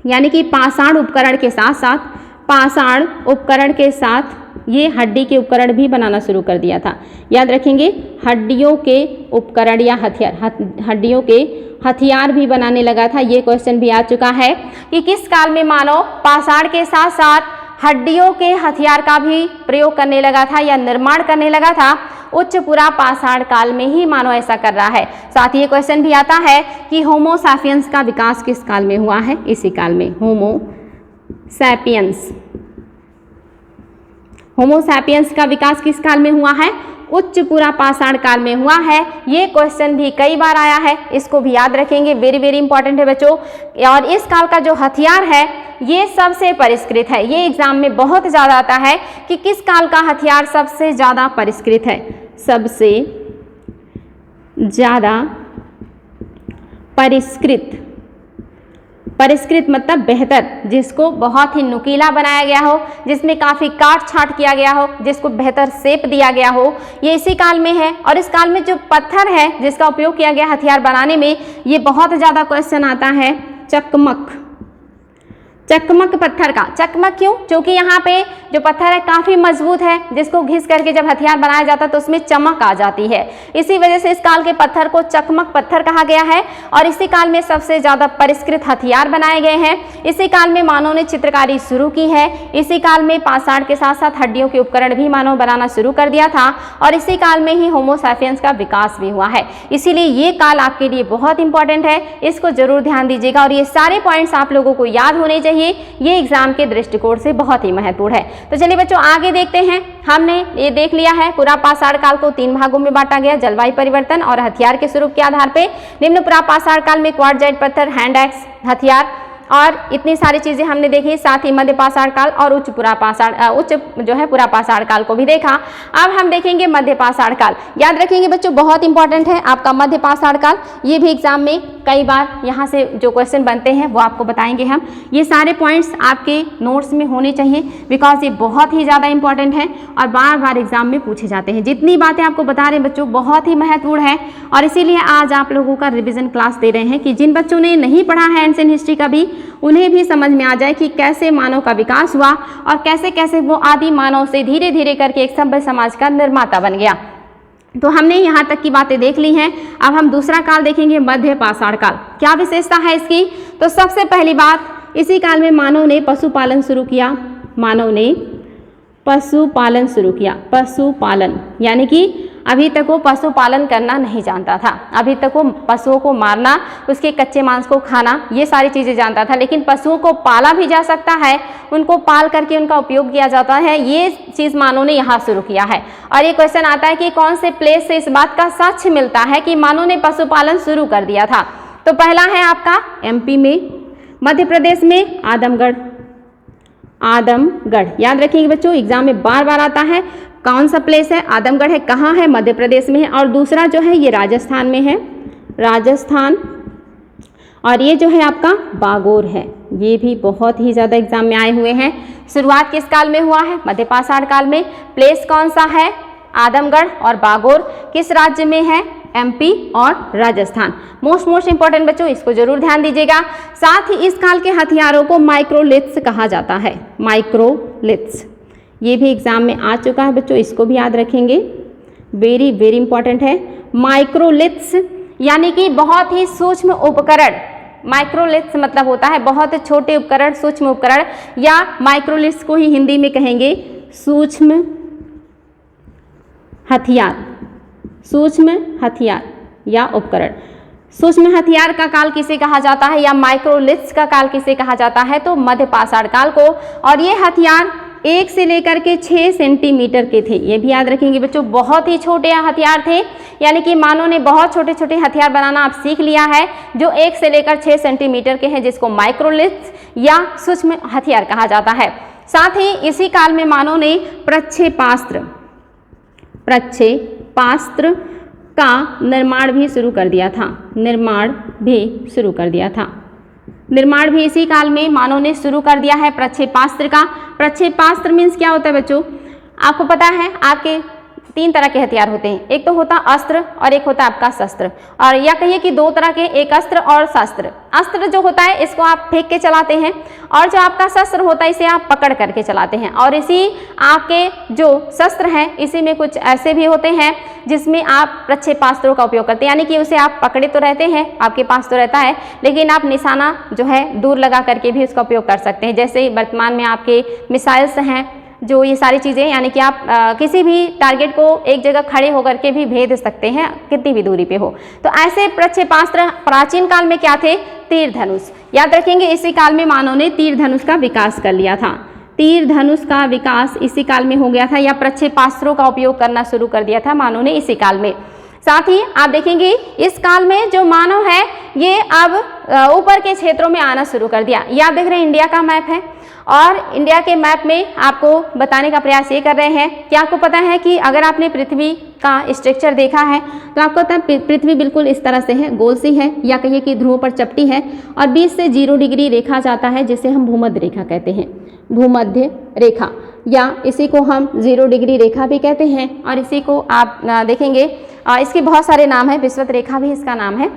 यानी कि पाषाण उपकरण के साथ साथ, पाषाण उपकरण के साथ ये हड्डी के उपकरण भी बनाना शुरू कर दिया था। याद रखेंगे, हड्डियों के उपकरण या हथियार, हड्डियों के हथियार भी बनाने लगा था। ये क्वेश्चन भी आ चुका है कि किस काल में मानव पाषाण के साथ साथ हड्डियों के हथियार का भी प्रयोग करने लगा था या निर्माण करने लगा था। उच्च पूरा पाषाण काल में ही मानव ऐसा कर रहा है। साथ ही ये क्वेश्चन भी आता है कि होमो सैपियंस का विकास किस काल में हुआ है? इसी काल में। होमो सैपियंस का विकास किस काल में हुआ है? उच्च पूरा पाषाण काल में हुआ है। ये क्वेश्चन भी कई बार आया है, इसको भी याद रखेंगे, वेरी वेरी इंपॉर्टेंट है बच्चों। और इस काल का जो हथियार है ये सबसे परिष्कृत है। ये एग्जाम में बहुत ज़्यादा आता है कि किस काल का हथियार सबसे ज़्यादा परिष्कृत है। सबसे ज़्यादा परिष्कृत मतलब बेहतर, जिसको बहुत ही नुकीला बनाया गया हो, जिसमें काफ़ी काट छाट किया गया हो, जिसको बेहतर शेप दिया गया हो, ये इसी काल में है। और इस काल में जो पत्थर है जिसका उपयोग किया गया हथियार बनाने में, ये बहुत ज़्यादा क्वेश्चन आता है। चकमक पत्थर का। चकमक क्यों? क्योंकि यहाँ पे जो पत्थर है काफ़ी मजबूत है, जिसको घिस करके जब हथियार बनाया जाता है तो उसमें चमक आ जाती है। इसी वजह से इस काल के पत्थर को चकमक पत्थर कहा गया है। और इसी काल में सबसे ज़्यादा परिष्कृत हथियार बनाए गए हैं। इसी काल में मानव ने चित्रकारी शुरू की है। इसी काल में पाषाण के साथ साथ हड्डियों के उपकरण भी मानव बनाना शुरू कर दिया था। और इसी काल में ही होमो सैपियंस का विकास भी हुआ है। इसीलिए ये काल आपके लिए बहुत इंपॉर्टेंट है, इसको जरूर ध्यान दीजिएगा। और ये सारे पॉइंट्स आप लोगों को याद होने चाहिए, ये एग्जाम के दृष्टिकोण से बहुत ही महत्वपूर्ण है। तो चलिए बच्चों आगे देखते हैं। हमने ये देख लिया है, पूरा पाषाण काल को 3 भागों में बांटा गया, जलवायु परिवर्तन और हथियार के स्वरूप के आधार पे। निम्न पूरा पाषाण काल में क्वार्टजाइट पत्थर, हैंड एक्स, हथियार और इतनी सारी चीजें हमने देखी। साथ ही मध्य पाषाण काल और उच्च पूरा पाषाण काल को भी देखा। अब हम देखेंगे मध्य पाषाण काल। याद रखेंगे बच्चों, बहुत इंपॉर्टेंट है आपका मध्य पाषाण काल। ये भी एग्जाम में कई बार यहाँ से जो क्वेश्चन बनते हैं वो आपको बताएंगे हम। ये सारे पॉइंट्स आपके नोट्स में होने चाहिए, बिकॉज ये बहुत ही ज़्यादा इंपॉर्टेंट है और बार बार एग्जाम में पूछे जाते हैं। जितनी बातें आपको बता रहे हैं बच्चों बहुत ही महत्वपूर्ण है, और इसीलिए आज आप लोगों का रिविजन क्लास दे रहे हैं कि जिन बच्चों ने नहीं पढ़ा है एंशिएंट हिस्ट्री का भी, उन्हें भी समझ में आ जाए कि कैसे मानव का विकास हुआ और कैसे कैसे वो आदि मानव से धीरे धीरे करके एक सभ्य समाज का निर्माता बन गया। तो हमने यहाँ तक की बातें देख ली हैं। अब हम दूसरा काल देखेंगे, मध्य पाषाण काल। क्या विशेषता है इसकी? तो सबसे पहली बात, इसी काल में मानव ने पशुपालन शुरू किया। पशुपालन यानी कि अभी तक वो पशुपालन करना नहीं जानता था, अभी तक वो पशुओं को मारना, उसके कच्चे मांस को खाना, ये सारी चीज़ें जानता था। लेकिन पशुओं को पाला भी जा सकता है, उनको पाल करके उनका उपयोग किया जाता है, ये चीज़ मानव ने यहाँ शुरू किया है। और ये क्वेश्चन आता है कि कौन से प्लेस से इस बात का साक्ष्य मिलता है कि मानव ने पशुपालन शुरू कर दिया था। तो पहला है आपका एमपी में, मध्य प्रदेश में आदमगढ़, आदमगढ़ याद रखिएगा बच्चों, एग्जाम में बार बार आता है। कौन सा प्लेस है? आदमगढ़ है। कहाँ है? मध्य प्रदेश में है। और दूसरा जो है ये राजस्थान में है, राजस्थान। और ये जो है आपका बागोर है, ये भी बहुत ही ज़्यादा एग्जाम में आए हुए हैं। शुरुआत किस काल में हुआ है? मध्य पाषाण काल में। प्लेस कौन सा है? आदमगढ़ और बागोर। किस राज्य में है? एमपी और राजस्थान। मोस्ट इंपॉर्टेंट बच्चों, इसको जरूर ध्यान दीजिएगा। साथ ही इस काल के हथियारों को माइक्रोलिथ्स कहा जाता है, माइक्रोलिथ्स। ये भी एग्जाम में आ चुका है बच्चों, इसको भी याद रखेंगे, वेरी वेरी इंपॉर्टेंट है। माइक्रोलिथ्स यानी कि बहुत ही सूक्ष्म उपकरण। माइक्रोलिथ्स मतलब होता है बहुत छोटे उपकरण, सूक्ष्म उपकरण, या माइक्रोलिथ्स को ही हिंदी में कहेंगे सूक्ष्म हथियार, सूक्ष्म हथियार या उपकरण। सूक्ष्म हथियार का काल किसे कहा जाता है या माइक्रोलिथ्स का काल किसे कहा जाता है? तो मध्य पाषाण काल को। और ये हथियार 1 से लेकर के 6 सेंटीमीटर के थे, ये भी याद रखेंगे बच्चों, बहुत ही छोटे हथियार थे। यानी कि मानव ने बहुत छोटे छोटे हथियार बनाना आप सीख लिया है, जो 1 से लेकर 6 सेंटीमीटर के हैं, जिसको माइक्रोलिथ्स या सूक्ष्म हथियार कहा जाता है। साथ ही इसी काल में मानव ने प्रक्षेपास्त्र का निर्माण भी शुरू कर दिया था, निर्माण भी शुरू कर दिया था। निर्माण भी इसी काल में मानव ने शुरू कर दिया है प्रक्षेपास्त्र का। प्रक्षेपास्त्र मीन्स क्या होता है बच्चों? आपको पता है आपके 3 तरह के हथियार होते हैं, एक तो होता अस्त्र और एक होता आपका शस्त्र, और या कहिए कि 2 तरह के, एक अस्त्र और शस्त्र। अस्त्र जो होता है इसको आप फेंक के चलाते हैं, और जो आपका शस्त्र होता है इसे आप पकड़ करके चलाते हैं। और इसी आपके जो शस्त्र हैं इसी में कुछ ऐसे भी होते हैं जिसमें आप प्रक्षेपास्त्रों का उपयोग करते हैं, यानी कि उसे आप पकड़े तो रहते हैं, आपके पास तो रहता है, लेकिन आप निशाना जो है दूर लगा करके भी उसका उपयोग कर सकते हैं। जैसे वर्तमान में आपके मिसाइल्स हैं, जो ये सारी चीज़ें, यानी कि आप किसी भी टारगेट को एक जगह खड़े होकर के भी भेद सकते हैं कितनी भी दूरी पे हो। तो ऐसे प्रक्षेपास्त्र प्राचीन काल में क्या थे? तीर धनुष। याद रखेंगे इसी काल में मानव ने तीर धनुष का विकास कर लिया था, तीर धनुष का विकास इसी काल में हो गया था, या प्रक्षेपास्त्रों का उपयोग करना शुरू कर दिया था मानव ने इसी काल में। साथ ही आप देखेंगे इस काल में जो मानव है ये अब ऊपर के क्षेत्रों में आना शुरू कर दिया। ये आप देख रहे हैं इंडिया का मैप है, और इंडिया के मैप में आपको बताने का प्रयास ये कर रहे हैं कि आपको पता है कि अगर आपने पृथ्वी का स्ट्रक्चर देखा है तो आपको पता है पृथ्वी बिल्कुल इस तरह से है, गोल सी है, या कहिए कि ध्रुव पर चपटी है, और 20 से 0 डिग्री रेखा जाता है जिसे हम भूमध्य रेखा कहते हैं, भूमध्य रेखा, या इसी को हम 0 डिग्री रेखा भी कहते हैं। और इसी को आप देखेंगे इसके बहुत सारे नाम है, विषुवत रेखा भी इसका नाम है।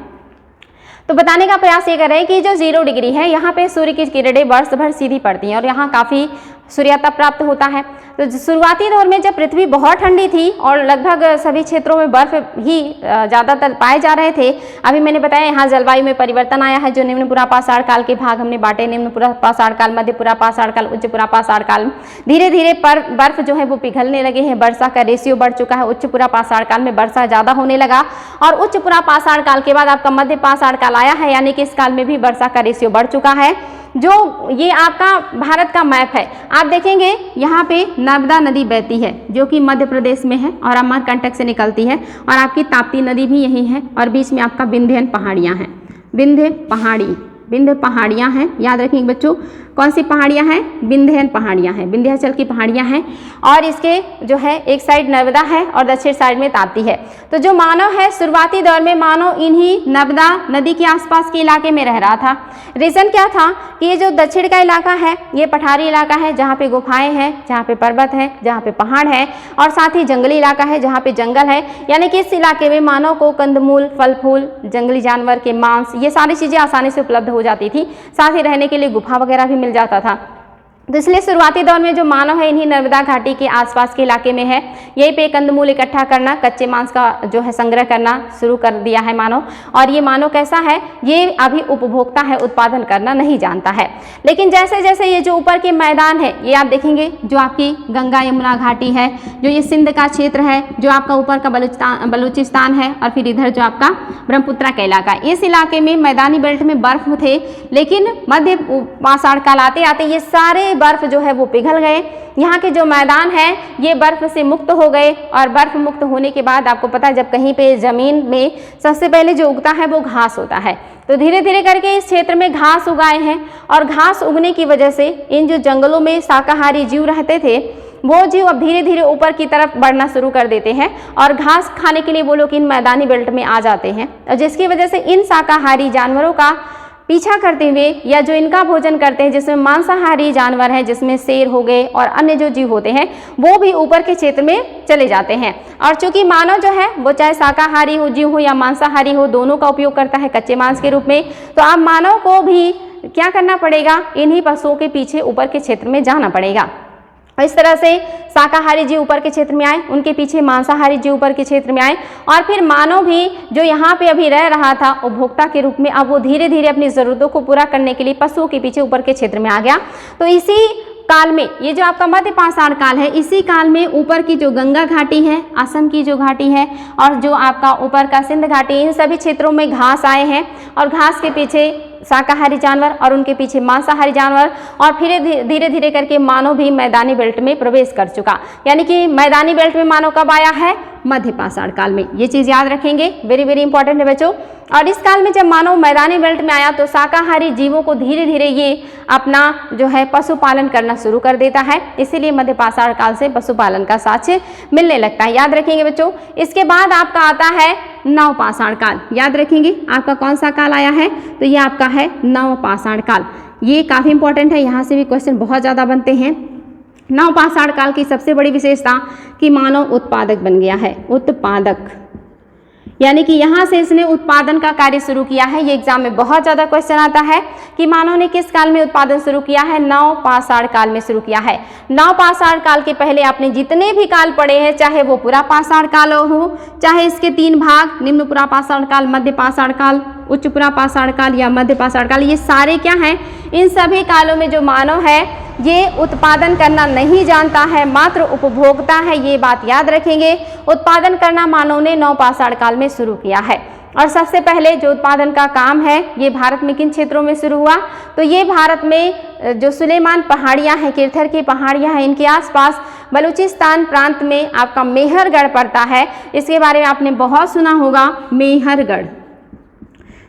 तो बताने का प्रयास ये कर रहे हैं कि जो 0 डिग्री है यहाँ पे सूर्य की किरणें वर्ष भर सीधी पड़ती हैं और यहाँ काफ़ी सूर्यातप प्राप्त होता है। तो शुरुआती दौर में जब पृथ्वी बहुत ठंडी थी और लगभग सभी क्षेत्रों में बर्फ ही ज़्यादातर पाए जा रहे थे, अभी मैंने बताया यहाँ जलवायु में परिवर्तन आया है। जो निम्न पुरापाषाण काल के भाग हमने बांटे, निम्न पुरापाषाण काल, मध्य पुरापाषाण काल, उच्च पुरापाषाण काल, धीरे धीरे बर्फ जो है वो पिघलने लगे हैं, वर्षा का रेशियो बढ़ चुका है। उच्च पुरापाषाण काल में वर्षा ज़्यादा होने लगा, और उच्च पुरापाषाण काल के बाद आपका मध्य पाषाण काल आया है, यानी कि इस काल में भी वर्षा का रेशियो बढ़ चुका है। जो ये आपका भारत का मैप है, आप देखेंगे यहाँ पे नर्मदा नदी बहती है जो कि मध्य प्रदेश में है और अमरकंटक से निकलती है, और आपकी ताप्ती नदी भी यही है, और बीच में आपका विंध्य पहाड़ियाँ हैं, विंध्य पहाड़ियाँ हैं। याद रखिए बच्चों, कौन सी पहाड़ियाँ हैं? विंध्य पहाड़ियाँ हैं, विंध्याचल की पहाड़ियाँ हैं, और इसके जो है एक साइड नर्मदा है और दक्षिण साइड में ताप्ती है। तो जो मानव है शुरुआती दौर में मानव इन्हीं नर्मदा नदी के आसपास के इलाके में रह रहा था। रीज़न क्या था कि ये जो दक्षिण का इलाका है ये पठारी इलाका है, जहाँ पे गुफाएं हैं, जहाँ पे पर्वत है, जहाँ पे पहाड़ है, और साथ ही जंगली इलाका है जहाँ पे जंगल है। यानी कि इस इलाके में मानव को कंदमूल, फल फूल, जंगली जानवर के मांस, ये सारी चीज़ें आसानी से उपलब्ध हो जाती थी। साथ ही रहने के लिए गुफा वगैरह भी मिल जाता था। तो इसलिए शुरुआती दौर में जो मानव है इन्हीं नर्मदा घाटी के आसपास के इलाके में है। यहीं पे कंदमूल इकट्ठा करना, कच्चे मांस का जो है संग्रह करना शुरू कर दिया है मानव। और ये मानव कैसा है, ये अभी उपभोक्ता है, उत्पादन करना नहीं जानता है। लेकिन जैसे जैसे ये जो ऊपर के मैदान है, ये आप देखेंगे जो आपकी गंगा यमुना घाटी है, जो ये सिंध का क्षेत्र है, जो आपका ऊपर का बलूचिस्तान है, और फिर इधर जो आपका ब्रह्मपुत्रा का इलाका, इस इलाके में मैदानी बेल्ट में बर्फ थे। लेकिन मध्य पाषाण काल आते आते ये सारे बर्फ जो है वो पिघल गए। यहाँ के जो मैदान है ये बर्फ से मुक्त हो गए। और बर्फ मुक्त होने के बाद आपको पता है, जब कहीं पे जमीन में सबसे पहले जो उगता है वो घास होता है, तो धीरे धीरे करके इस क्षेत्र में घास उगाए हैं। और घास उगने की वजह से इन जो जंगलों में शाकाहारी जीव रहते थे, वो जीव अब धीरे धीरे ऊपर की तरफ बढ़ना शुरू कर देते हैं और घास खाने के लिए वो लोग इन मैदानी बेल्ट में आ जाते हैं। और जिसकी वजह से इन शाकाहारी जानवरों का पीछा करते हुए, या जो इनका भोजन करते हैं, जिसमें मांसाहारी जानवर हैं, जिसमें शेर हो गए और अन्य जो जीव होते हैं, वो भी ऊपर के क्षेत्र में चले जाते हैं। और चूंकि मानव जो है वो चाहे शाकाहारी हो जीव हो या मांसाहारी हो, दोनों का उपयोग करता है कच्चे मांस के रूप में, तो अब मानव को भी क्या करना पड़ेगा, इन्हीं पशुओं के पीछे ऊपर के क्षेत्र में जाना पड़ेगा। इस तरह से शाकाहारी जीव ऊपर के क्षेत्र में आए, उनके पीछे मांसाहारी जीव ऊपर के क्षेत्र में आए, और फिर मानव भी जो यहाँ पे अभी रह रहा था उपभोक्ता के रूप में, अब वो धीरे धीरे अपनी ज़रूरतों को पूरा करने के लिए पशुओं के पीछे ऊपर के क्षेत्र में आ गया। तो इसी काल में, ये जो आपका मध्य पाषाण काल है, इसी काल में ऊपर की जो गंगा घाटी है, असम की जो घाटी है, और जो आपका ऊपर का सिंध घाटी, इन सभी क्षेत्रों में घास आए हैं। और घास के पीछे शाकाहारी जानवर और उनके पीछे मांसाहारी जानवर, और फिर धीरे धीरे करके मानव भी मैदानी बेल्ट में प्रवेश कर चुका। यानी कि मैदानी बेल्ट में मानव कब आया है, मध्य पाषाण काल में। ये चीज़ याद रखेंगे, वेरी वेरी इंपॉर्टेंट है बच्चों। और इस काल में जब मानव मैदानी बेल्ट में आया तो शाकाहारी जीवों को धीरे धीरे ये अपना जो है पशुपालन करना शुरू कर देता है। इसीलिए मध्य पाषाण काल से पशुपालन का साक्ष्य मिलने लगता है। याद रखेंगे बच्चों। इसके बाद आपका आता है नव पाषाण काल। याद रखेंगे आपका कौन सा काल आया है, तो ये आपका है नव पाषाण काल। ये काफ़ी इंपॉर्टेंट है, यहाँ से भी क्वेश्चन बहुत ज़्यादा बनते हैं। नव पाषाण काल की सबसे बड़ी विशेषता कि मानव उत्पादक बन गया है। उत्पादक यानी कि यहाँ से इसने उत्पादन का कार्य शुरू किया है। ये एग्जाम में बहुत ज़्यादा क्वेश्चन आता है कि मानव ने किस काल में उत्पादन शुरू किया है, नव पाषाण काल में शुरू किया है। नव पाषाण काल के पहले आपने जितने भी काल पढ़े हैं, चाहे वो पुरा पाषाण काल हो, चाहे इसके 3 भाग, निम्न पुरा पाषाण काल, मध्य पाषाण काल, उच्च पुरा पाषाण काल या मध्य पाषाण काल, ये सारे क्या हैं, इन सभी कालों में जो मानव है ये उत्पादन करना नहीं जानता है, मात्र उपभोक्ता है। ये बात याद रखेंगे। उत्पादन करना मानव ने नव पाषाण काल में शुरू किया है। और सबसे पहले जो उत्पादन का काम है ये भारत में किन क्षेत्रों में शुरू हुआ, तो ये भारत में जो सुलेमान पहाड़ियाँ हैं, किरथर की पहाड़ियाँ हैं, इनके आसपास बलूचिस्तान प्रांत में आपका मेहरगढ़ पड़ता है। इसके बारे में आपने बहुत सुना होगा, मेहरगढ़।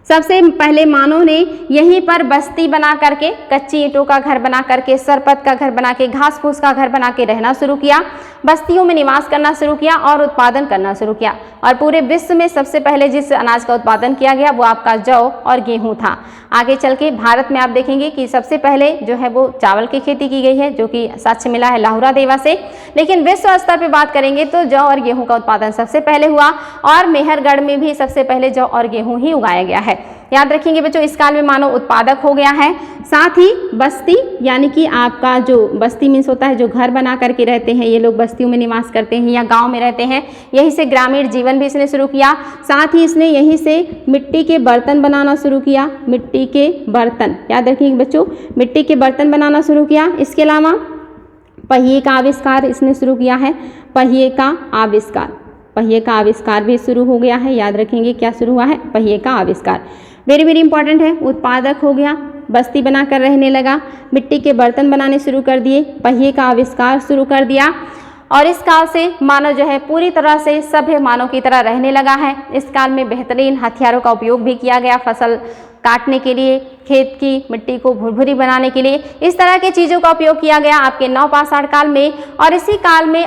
सबसे पहले मानव ने यहीं पर बस्ती बना करके, कच्ची ईंटों का घर बना करके, सरपत का घर बना के, घास फूस का घर बना के रहना शुरू किया, बस्तियों में निवास करना शुरू किया और उत्पादन करना शुरू किया। और पूरे विश्व में सबसे पहले जिस अनाज का उत्पादन किया गया वो आपका जौ और गेहूं था। आगे चल के भारत में आप देखेंगे कि सबसे पहले जो है वो चावल की खेती की गई है, जो कि साक्ष्य मिला है लाहुरा देवा से। लेकिन विश्व स्तर पर बात करेंगे तो जौ और गेहूं का उत्पादन सबसे पहले हुआ, और मेहरगढ़ में भी सबसे पहले जौ और गेहूं ही उगाया गया है। याद रखेंगे बच्चों, इस काल में मानव उत्पादक हो गया है। साथ ही बस्ती, यानी कि आपका जो बस्ती मीन्स होता है जो घर बना करके रहते हैं, ये लोग बस्तियों में निवास करते हैं या गांव में रहते हैं, यहीं से ग्रामीण जीवन भी इसने शुरू किया। साथ ही इसने यहीं से मिट्टी के बर्तन बनाना शुरू किया, मिट्टी के बर्तन। याद रखेंगे बच्चों, मिट्टी के बर्तन बनाना शुरू किया। इसके अलावा पहिए का आविष्कार इसने शुरू किया है, पहिए का आविष्कार, पहिए का आविष्कार भी शुरू हो गया है। याद रखेंगे क्या शुरू हुआ है, पहिए का आविष्कार। वेरी वेरी इंपॉर्टेंट है। उत्पादक हो गया, बस्ती बनाकर रहने लगा, मिट्टी के बर्तन बनाने शुरू कर दिए, पहिए का आविष्कार शुरू कर दिया। और इस काल से मानव जो है पूरी तरह से सभ्य मानव की तरह रहने लगा है। इस काल में बेहतरीन हथियारों का उपयोग भी किया गया, फसल काटने के लिए, खेत की मिट्टी को भुरभुरी बनाने के लिए, इस तरह की चीज़ों का उपयोग किया गया आपके नव पाषाण काल में। और इसी काल में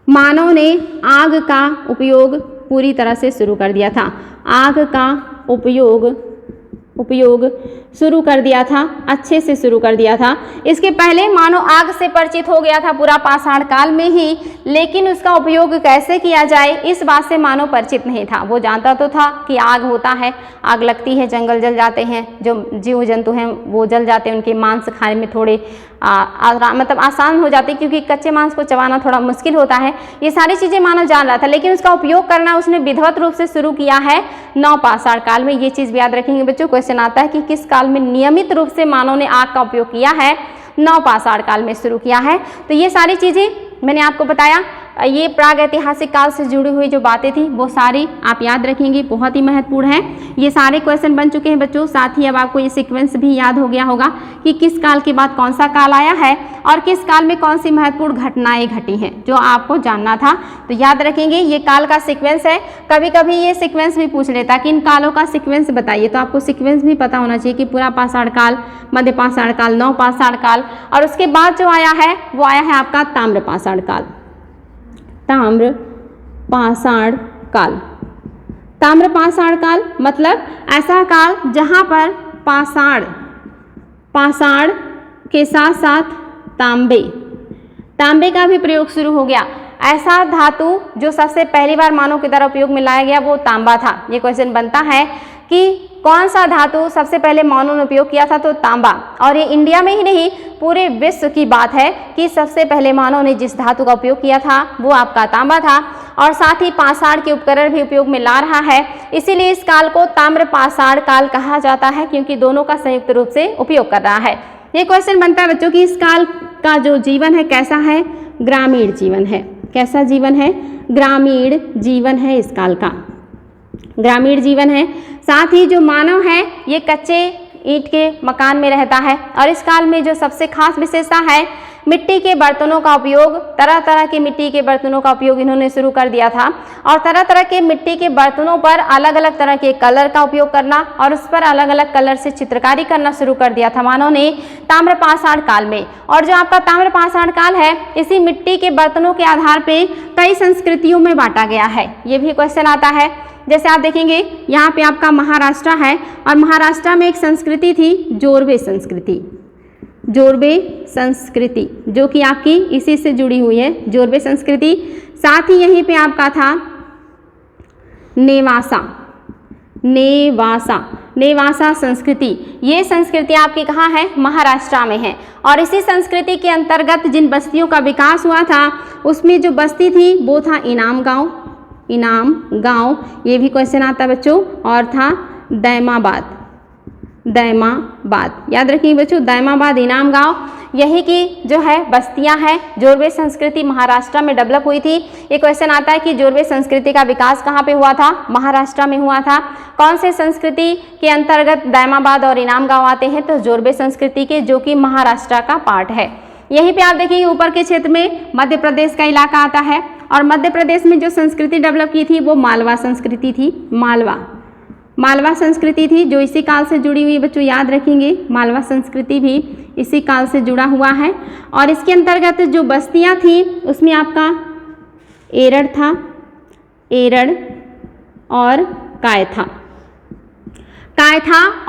मानव ने आग का उपयोग पूरी तरह से शुरू कर दिया था। आग का उपयोग उपयोग शुरू कर दिया था, अच्छे से शुरू कर दिया था। इसके पहले मानव आग से परिचित हो गया था पूरा पाषाण काल में ही, लेकिन उसका उपयोग कैसे किया जाए इस बात से मानव परिचित नहीं था। वो जानता तो था कि आग होता है, आग लगती है, जंगल जल जाते हैं, जो जीव जंतु हैं वो जल जाते हैं, उनके मांस खाने में थोड़े मतलब आसान हो जाती, क्योंकि कच्चे मांस को चबाना थोड़ा मुश्किल होता है। ये सारी चीज़ें मानव जान रहा था, लेकिन उसका उपयोग करना उसने विधिवत रूप से शुरू किया है नवपाषाण काल में। ये चीज़ भी याद रखेंगे बच्चों, क्वेश्चन आता है कि किस काल में नियमित रूप से मानव ने आग का उपयोग किया है? नवपाषाण काल में शुरू किया है। तो ये सारी चीज़ें मैंने आपको बताया, ये प्राग ऐतिहासिक काल से जुड़ी हुई जो बातें थी वो सारी आप याद रखेंगे, बहुत ही महत्वपूर्ण है। ये सारे क्वेश्चन बन चुके हैं बच्चों। साथ ही अब आपको ये सीक्वेंस भी याद हो गया होगा कि किस काल के बाद कौन सा काल आया है और किस काल में कौन सी महत्वपूर्ण घटनाएं घटी हैं, जो आपको जानना था। तो याद रखेंगे, ये काल का सीक्वेंस है। कभी कभी ये सीक्वेंस भी पूछ लेता कि इन कालों का सीक्वेंस बताइए, तो आपको सीक्वेंस भी पता होना चाहिए कि पूरा पाषाण काल, मध्य पाषाण काल, नवपाषाण काल, और उसके बाद जो आया है वो आया है आपका ताम्रपाषाण काल। ताम्रपाषाण काल, ताम्रपाषाण काल मतलब ऐसा काल जहाँ पर पाषाण के साथ साथ तांबे का भी प्रयोग शुरू हो गया। ऐसा धातु जो सबसे पहली बार मानव के द्वारा उपयोग में लाया गया वो तांबा था। ये क्वेश्चन बनता है कि कौन सा धातु सबसे पहले मानव ने उपयोग किया था? तो तांबा। और ये इंडिया में ही नहीं पूरे विश्व की बात है कि सबसे पहले मानव ने जिस धातु का उपयोग किया था वो आपका तांबा था। और साथ ही पाषाण के उपकरण भी उपयोग में ला रहा है, इसीलिए इस काल को ताम्रपाषाण काल कहा जाता है, क्योंकि दोनों का संयुक्त रूप से उपयोग कर रहा है। ये क्वेश्चन बनता है बच्चों कि इस काल का जो जीवन है कैसा है? ग्रामीण जीवन है। कैसा जीवन है? ग्रामीण जीवन है इस काल का, ग्रामीण जीवन है। साथ ही जो मानव है ये कच्चे ईंट के मकान में रहता है। और इस काल में जो सबसे खास विशेषता है, मिट्टी के बर्तनों का उपयोग, तरह तरह के मिट्टी के बर्तनों का उपयोग इन्होंने शुरू कर दिया था। और तरह तरह के मिट्टी के बर्तनों पर अलग अलग तरह के कलर का उपयोग करना और उस पर अलग अलग कलर से चित्रकारी करना शुरू कर दिया था मानव ने ताम्रपाषाण काल में। और जो आपका ताम्रपाषाण काल है, इसी मिट्टी के बर्तनों के आधार पर कई संस्कृतियों में बांटा गया है। ये भी क्वेश्चन आता है। जैसे आप देखेंगे यहाँ पे आपका महाराष्ट्र है, और महाराष्ट्र में एक संस्कृति थी जोरवे संस्कृति, जोरवे संस्कृति जो कि आपकी इसी से जुड़ी हुई है, जोरवे संस्कृति। साथ ही यहीं पे आपका था नेवासा संस्कृति। ये संस्कृति आपकी कहाँ है? महाराष्ट्र में है। और इसी संस्कृति के अंतर्गत जिन बस्तियों का विकास हुआ था उसमें जो बस्ती थी वो था इनाम गांव, ये भी क्वेश्चन आता है बच्चों। और था दैमाबाद, याद रखिए बच्चों, दैमाबाद, इनाम गांव, यही की जो है बस्तियां हैं। जोरवे संस्कृति महाराष्ट्र में डेवलप हुई थी। ये क्वेश्चन आता है कि जोरवे संस्कृति का विकास कहाँ पे हुआ था? महाराष्ट्र में हुआ था। कौन से संस्कृति के अंतर्गत दैमाबाद और इनाम गांव आते हैं? तो जोरवे संस्कृति के, जो कि महाराष्ट्र का पार्ट है। यहीं पे आप देखिए ऊपर के क्षेत्र में मध्य प्रदेश का इलाका आता है। और मध्य प्रदेश में जो संस्कृति डेवलप की थी वो मालवा संस्कृति थी। मालवा संस्कृति थी जो इसी काल से जुड़ी हुई, बच्चों याद रखेंगे, मालवा संस्कृति भी इसी काल से जुड़ा हुआ है। और इसके अंतर्गत जो बस्तियां थी उसमें आपका एरड़ था, एरड़ और कायथा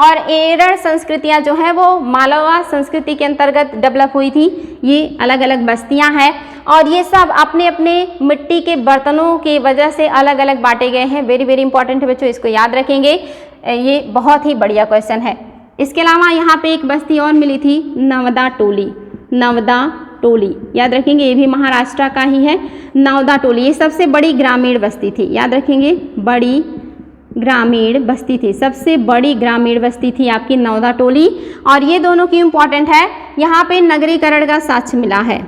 और एरड़ संस्कृतियां जो है वो मालवा संस्कृति के अंतर्गत डेवलप हुई थी। ये अलग अलग बस्तियां हैं और ये सब अपने अपने मिट्टी के बर्तनों की वजह से अलग अलग बांटे गए हैं। वेरी वेरी इंपॉर्टेंट है बच्चों, इसको याद रखेंगे, ये बहुत ही बढ़िया क्वेश्चन है। इसके अलावा यहाँ पे एक बस्ती और मिली थी, नवदा टोली, याद रखेंगे, ये भी महाराष्ट्र का ही है। नवदा टोली ये सबसे बड़ी ग्रामीण बस्ती थी, याद रखेंगे, बड़ी ग्रामीण बस्ती थी, सबसे बड़ी ग्रामीण बस्ती थी आपकी नवदा टोली। और ये दोनों क्यों इंपॉर्टेंट है? यहाँ पे नगरीकरण का साक्ष्य मिला है,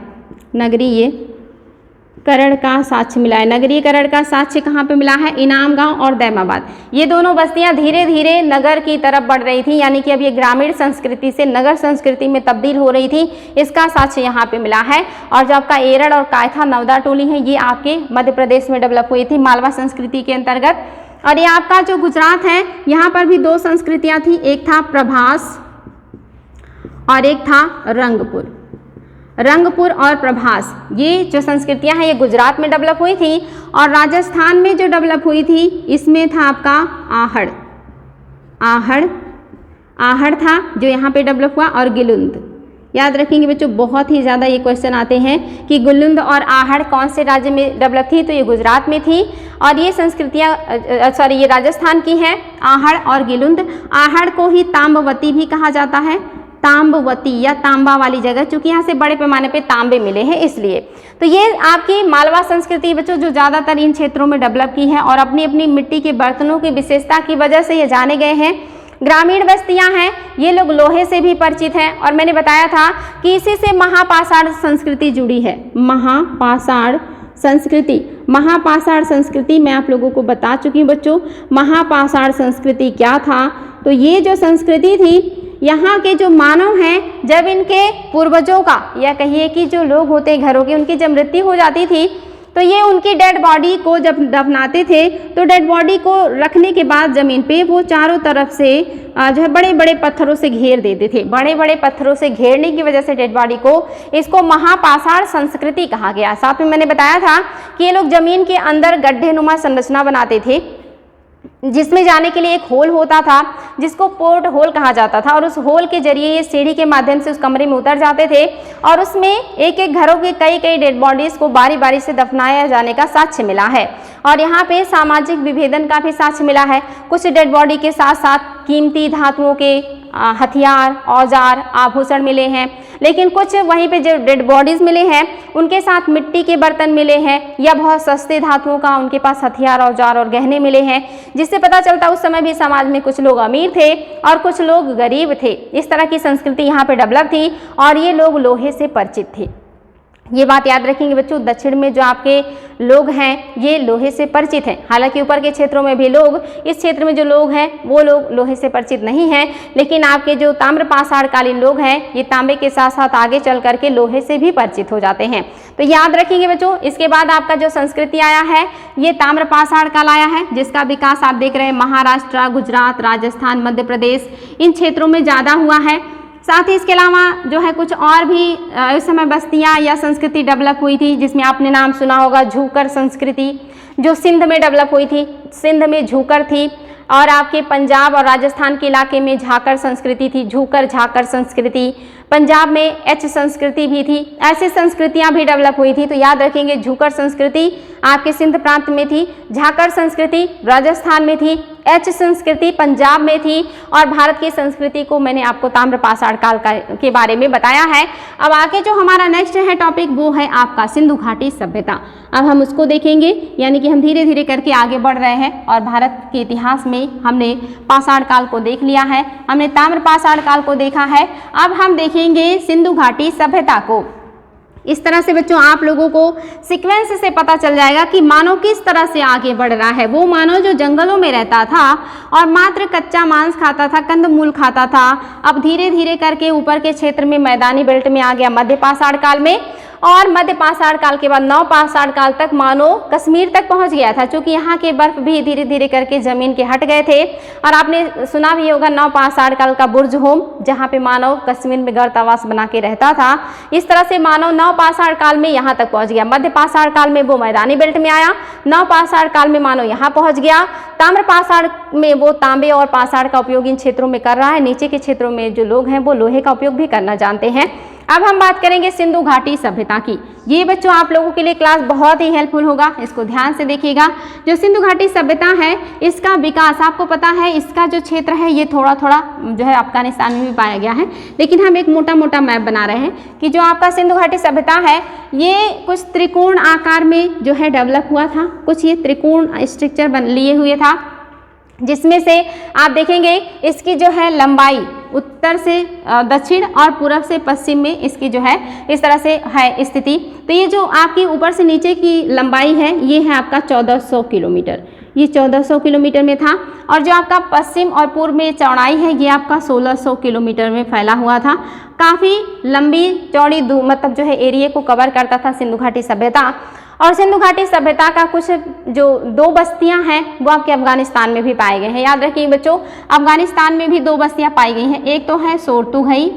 नगरीकरण का साक्ष्य मिला है। नगरीकरण का साक्ष्य कहाँ पे मिला है? इनाम गांव और दैमाबाद। ये दोनों बस्तियां धीरे धीरे नगर की तरफ बढ़ रही थी, यानी कि अब ये ग्रामीण संस्कृति से नगर संस्कृति में तब्दील हो रही थी, इसका साक्ष्य यहाँ पे मिला है। और जो आपका एरड़ और कायथा नवदा टोली है ये आपके मध्य प्रदेश में डेवलप हुई थी मालवा संस्कृति के अंतर्गत। और ये आपका जो गुजरात है यहाँ पर भी दो संस्कृतियाँ थी, एक था प्रभास और एक था रंगपुर और प्रभास। ये जो संस्कृतियां हैं ये गुजरात में डेवलप हुई थी। और राजस्थान में जो डेवलप हुई थी इसमें था आपका आहड़, आहड़ था जो यहाँ पे डेवलप हुआ, और गिलुंद। याद रखेंगे बच्चों, बहुत ही ज़्यादा ये क्वेश्चन आते हैं कि गिलुंद और आहड़ कौन से राज्य में डेवलप थी, तो ये गुजरात में थी। और ये संस्कृतियाँ ये राजस्थान की हैं, आहड़ और गिलुंद। आहड़ को ही ताम्रवती भी कहा जाता है, ताम्रवती या तांबा वाली जगह, क्योंकि यहाँ से बड़े पैमाने पे तांबे मिले हैं इसलिए। तो ये आपकी मालवा संस्कृति बच्चों जो ज़्यादातर इन क्षेत्रों में डेवलप की है और अपनी अपनी मिट्टी के बर्तनों की विशेषता की वजह से ये जाने गए हैं। ग्रामीण बस्तियां हैं, ये लोग लोहे से भी परिचित हैं, और मैंने बताया था कि इसी से महापाषाण संस्कृति जुड़ी है। महापाषाण संस्कृति, महापाषाण संस्कृति मैं आप लोगों को बता चुकी हूँ बच्चों। महापाषाण संस्कृति क्या था, तो ये जो संस्कृति थी, यहाँ के जो मानव हैं, जब इनके पूर्वजों का या कहिए कि जो लोग होते घरों के, उनकी जब मृत्यु हो जाती थी, तो ये उनकी डेड बॉडी को जब दफनाते थे, तो डेड बॉडी को रखने के बाद ज़मीन पे वो चारों तरफ से जो है बड़े बड़े पत्थरों से घेर देते थे। बड़े बड़े पत्थरों से घेरने की वजह से डेड बॉडी को, इसको महापाषाण संस्कृति कहा गया। साथ में मैंने बताया था कि ये लोग ज़मीन के अंदर गड्ढेनुमा संरचना बनाते थे, जिसमें जाने के लिए एक होल होता था जिसको पोर्ट होल कहा जाता था, और उस होल के जरिए ये सीढ़ी के माध्यम से उस कमरे में उतर जाते थे, और उसमें एक एक घरों के कई कई डेड बॉडीज़ को बारी बारी से दफनाया जाने का साक्ष्य मिला है। और यहाँ पे सामाजिक विभेदन का भी साक्ष्य मिला है। कुछ डेड बॉडी के साथ साथ कीमती धातुओं के हथियार, औजार, आभूषण मिले हैं, लेकिन कुछ वहीं पे जो डेड बॉडीज़ मिले हैं उनके साथ मिट्टी के बर्तन मिले हैं, या बहुत सस्ते धातुओं का उनके पास हथियार, औजार और गहने मिले हैं, जिससे पता चलता उस समय भी समाज में कुछ लोग अमीर थे और कुछ लोग गरीब थे। इस तरह की संस्कृति यहाँ पे डेवलप थी, और ये लोग लोहे से परिचित थे। ये बात याद रखेंगे बच्चों, दक्षिण में जो आपके लोग हैं ये लोहे से परिचित हैं। हालांकि ऊपर के क्षेत्रों में भी लोग, इस क्षेत्र में जो लोग हैं वो लोग लोहे से परिचित नहीं हैं, लेकिन आपके जो ताम्रपाषाणकालीन लोग हैं ये तांबे के साथ साथ आगे चल करके लोहे से भी परिचित हो जाते हैं। तो याद रखेंगे बच्चों। इसके बाद आपका जो संस्कृति आया है ये ताम्रपाषाण काल आया है, जिसका विकास आप देख रहे हैं महाराष्ट्र, गुजरात, राजस्थान, मध्य प्रदेश, इन क्षेत्रों में ज़्यादा हुआ है। साथ ही इसके अलावा जो है कुछ और भी इस समय बस्तियां या संस्कृति डेवलप हुई थी, जिसमें आपने नाम सुना होगा झूकर संस्कृति, जो सिंध में डेवलप हुई थी। सिंध में झूकर थी, और आपके पंजाब और राजस्थान के इलाके में झाकर संस्कृति थी, झूकर झाकर संस्कृति। पंजाब में एच संस्कृति भी थी। ऐसी संस्कृतियां भी डेवलप हुई थी। तो याद रखेंगे, झूकर संस्कृति आपके सिंध प्रांत में थी, झाकर संस्कृति राजस्थान में थी, एच संस्कृति पंजाब में थी, और भारत की संस्कृति को मैंने आपको ताम्रपाषाण काल के बारे में बताया है। अब आगे जो हमारा नेक्स्ट है टॉपिक वो है आपका सिंधु घाटी सभ्यता। अब हम उसको देखेंगे, यानी कि हम धीरे धीरे करके आगे बढ़ रहे हैं, और भारत के इतिहास में हमने पाषाण काल को देख लिया है, हमने ताम्रपाषाण काल को देखा है। अब हम देखेंगे सिंधु घाटी सभ्यता को। इस तरह से बच्चों आप लोगों को सीक्वेंस से पता चल जाएगा कि मानव किस तरह से आगे बढ़ रहा है। वो मानव जो जंगलों में रहता था और मात्र कच्चा मांस खाता था, कंदमूल खाता था, अब धीरे धीरे करके ऊपर के क्षेत्र में मैदानी बेल्ट में आ गया मध्य पाषाण काल में, और मध्य पाषाण काल के बाद नव पाषाण काल तक मानव कश्मीर तक पहुंच गया था, क्योंकि यहाँ के बर्फ भी धीरे धीरे करके जमीन के हट गए थे। और आपने सुना भी होगा नव पाषाण काल का बुर्ज होम, जहाँ पे मानव कश्मीर में गर्तावास बना के रहता था। इस तरह से मानव नव पाषाण काल में यहाँ तक पहुँच गया। मध्य पाषाण काल में वो मैदानी बेल्ट में आया, नव पाषाण काल में मानव यहाँ पहुँच गया। ताम्र पाषाण में वो तांबे और पाषाण का उपयोग इन क्षेत्रों में कर रहा है। नीचे के क्षेत्रों में जो लोग हैं वो लोहे का उपयोग भी करना जानते हैं। अब हम बात करेंगे सिंधु घाटी सभ्यता की। ये बच्चों आप लोगों के लिए क्लास बहुत ही हेल्पफुल होगा, इसको ध्यान से देखिएगा। जो सिंधु घाटी सभ्यता है इसका विकास आपको पता है, इसका जो क्षेत्र है ये थोड़ा थोड़ा जो है अफगानिस्तान में भी पाया गया है, लेकिन हम एक मोटा मोटा मैप बना रहे हैं कि जो आपका सिंधु घाटी सभ्यता है ये कुछ त्रिकोण आकार में जो है डेवलप हुआ था। कुछ ये त्रिकोण स्ट्रक्चर बन लिए हुए था, जिसमें से आप देखेंगे इसकी जो है लंबाई उत्तर से दक्षिण और पूर्व से पश्चिम में इसकी जो है इस तरह से है स्थिति। तो ये जो आपकी ऊपर से नीचे की लंबाई है ये है आपका 1400 किलोमीटर, ये 1400 किलोमीटर में था। और जो आपका पश्चिम और पूर्व में चौड़ाई है ये आपका 1600 किलोमीटर में फैला हुआ था। काफ़ी लंबी चौड़ी मतलब जो है एरिया को कवर करता था सिंधु घाटी सभ्यता। और सिंधु घाटी सभ्यता का कुछ जो दो बस्तियां हैं वो आपके अफगानिस्तान में भी पाए गए हैं। याद रखिए बच्चों, अफगानिस्तान में भी दो बस्तियां पाई गई हैं। एक तो है सोरतुघई,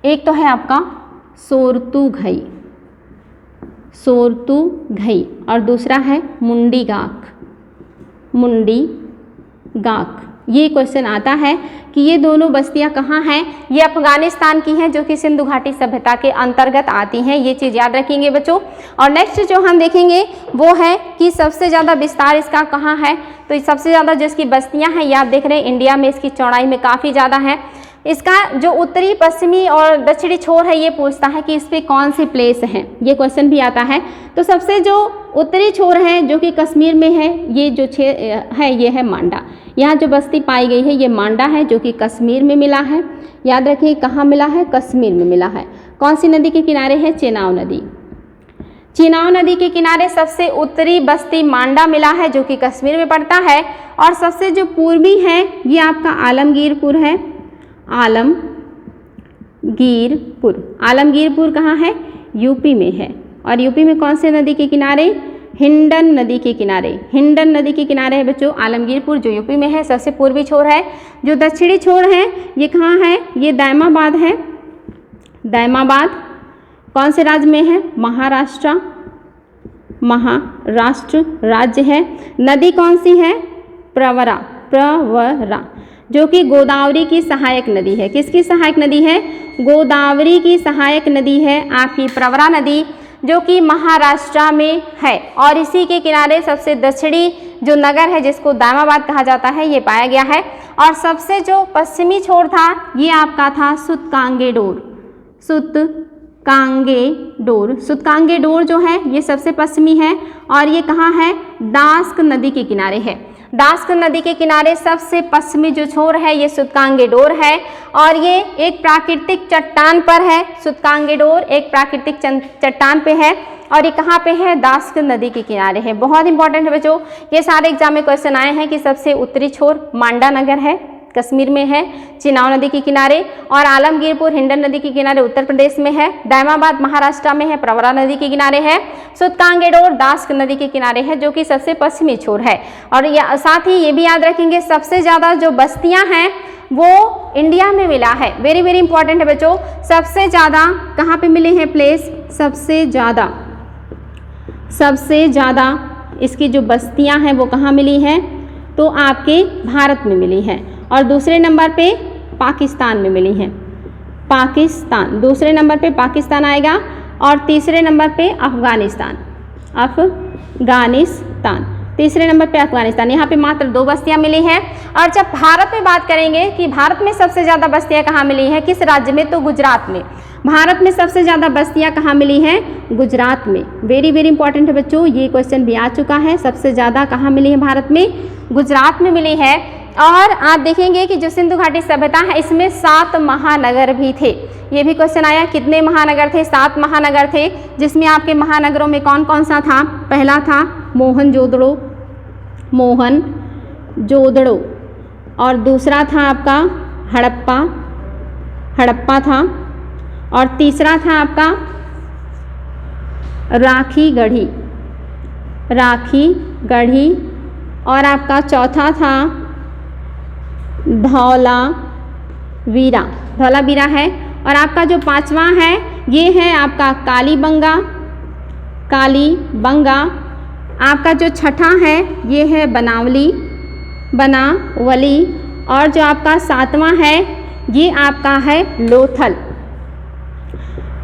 एक तो है आपका सोरतुघई, सोरतुघई, और दूसरा है मुंडी गाक, मुंडी गाक। ये क्वेश्चन आता है कि ये दोनों बस्तियां कहाँ हैं। ये अफगानिस्तान की हैं जो कि सिंधु घाटी सभ्यता के अंतर्गत आती हैं। ये चीज़ याद रखेंगे बच्चों। और नेक्स्ट जो हम देखेंगे वो है कि सबसे ज़्यादा विस्तार इसका कहाँ है। तो सबसे ज़्यादा जो इसकी बस्तियाँ हैं, ये आप देख रहे हैं इंडिया में इसकी चौड़ाई में काफ़ी ज़्यादा है। इसका जो उत्तरी, पश्चिमी और दक्षिणी छोर है, ये पूछता है कि इस पे कौन से प्लेस हैं। ये क्वेश्चन भी आता है। तो सबसे जो उत्तरी छोर है जो कि कश्मीर में है, ये जो है ये है मांडा। यहाँ जो बस्ती पाई गई है ये मांडा है जो कि कश्मीर में मिला है। याद रखिए कहाँ मिला है, कश्मीर में मिला है। कौन सी नदी के किनारे है, चेनाब नदी। चेनाब नदी के किनारे सबसे उत्तरी बस्ती मांडा मिला है जो कि कश्मीर में पड़ता है। और सबसे जो पूर्वी है ये आपका आलमगीरपुर है। आलमगीरपुर, आलमगीरपुर कहाँ है, यूपी में है। और यूपी में कौन से नदी के किनारे, हिंडन नदी के किनारे। हिंडन नदी के किनारे है बच्चों आलमगीरपुर जो यूपी में है, सबसे पूर्वी छोर है। जो दक्षिणी छोर है ये कहाँ है, ये दायमाबाद है। दायमाबाद कौन से राज्य में है, महाराष्ट्र। महाराष्ट्र राज्य है। नदी कौन सी है, प्रवरा। प्रवरा जो कि गोदावरी की सहायक नदी है। किसकी सहायक नदी है, गोदावरी की सहायक नदी है आपकी प्रवरा नदी जो कि महाराष्ट्र में है। और इसी के किनारे सबसे दक्षिणी जो नगर है जिसको दायमाबाद कहा जाता है ये पाया गया है। और सबसे जो पश्चिमी छोर था ये आपका था सूतकांगेडोर। सूतकांगेडोर, सूतकांगेडोर जो है ये सबसे पश्चिमी है। और ये कहाँ है, दास्क नदी के किनारे है। दास्क नदी के किनारे सबसे पश्चिमी जो छोर है ये सूतकांगेडोर है। और ये एक प्राकृतिक चट्टान पर है। सूतकांगेडोर एक प्राकृतिक चट्टान पे है। और ये कहाँ पे है, दास्क नदी के किनारे है। बहुत इंपॉर्टेंट है बच्चों, ये सारे एग्जाम में क्वेश्चन आए हैं कि सबसे उत्तरी छोर मांडा नगर है, कश्मीर में है, चेनाब नदी के किनारे। और आलमगीरपुर हिंडन नदी के किनारे उत्तर प्रदेश में है। दायमाबाद महाराष्ट्र में है, प्रवरा नदी के किनारे है। सूतकांगेडोर दास्क नदी के किनारे है जो कि सबसे पश्चिमी छोर है। और साथ ही ये भी याद रखेंगे सबसे ज़्यादा जो बस्तियां हैं वो इंडिया में मिला है। वेरी वेरी इंपॉर्टेंट है बच्चों। सबसे ज़्यादा कहाँ पे मिले हैं प्लेस, सबसे ज़्यादा इसकी जो बस्तियां हैं वो कहाँ मिली हैं, तो आपके भारत में मिली हैं। और दूसरे नंबर पे पाकिस्तान में मिली हैं। पाकिस्तान, दूसरे नंबर पे पाकिस्तान आएगा। और तीसरे नंबर पे अफगानिस्तान। तीसरे नंबर पे अफगानिस्तान। यहाँ पे मात्र 2 बस्तियाँ मिली हैं। और जब भारत में बात करेंगे कि भारत में सबसे ज़्यादा बस्तियाँ कहाँ मिली हैं, किस राज्य में, तो गुजरात में। भारत में सबसे ज़्यादा बस्तियाँ कहाँ मिली हैं, गुजरात में। वेरी वेरी इंपॉर्टेंट है बच्चों, ये क्वेश्चन भी आ चुका है। सबसे ज़्यादा कहाँ मिली है भारत में, गुजरात में मिली है। और आप देखेंगे कि जो सिंधु घाटी सभ्यता है इसमें 7 महानगर भी थे। ये भी क्वेश्चन आया, कितने महानगर थे, 7 महानगर थे। जिसमें आपके महानगरों में कौन कौन सा था, पहला था मोहनजोदड़ो। और दूसरा था आपका हड़प्पा था। और तीसरा था आपका राखीगढ़ी। और आपका चौथा था धौलावीरा है। और आपका जो 5वां है ये है आपका कालीबंगा। आपका जो 6ठा है ये है बनावली। और जो आपका 7वां है ये आपका है लोथल।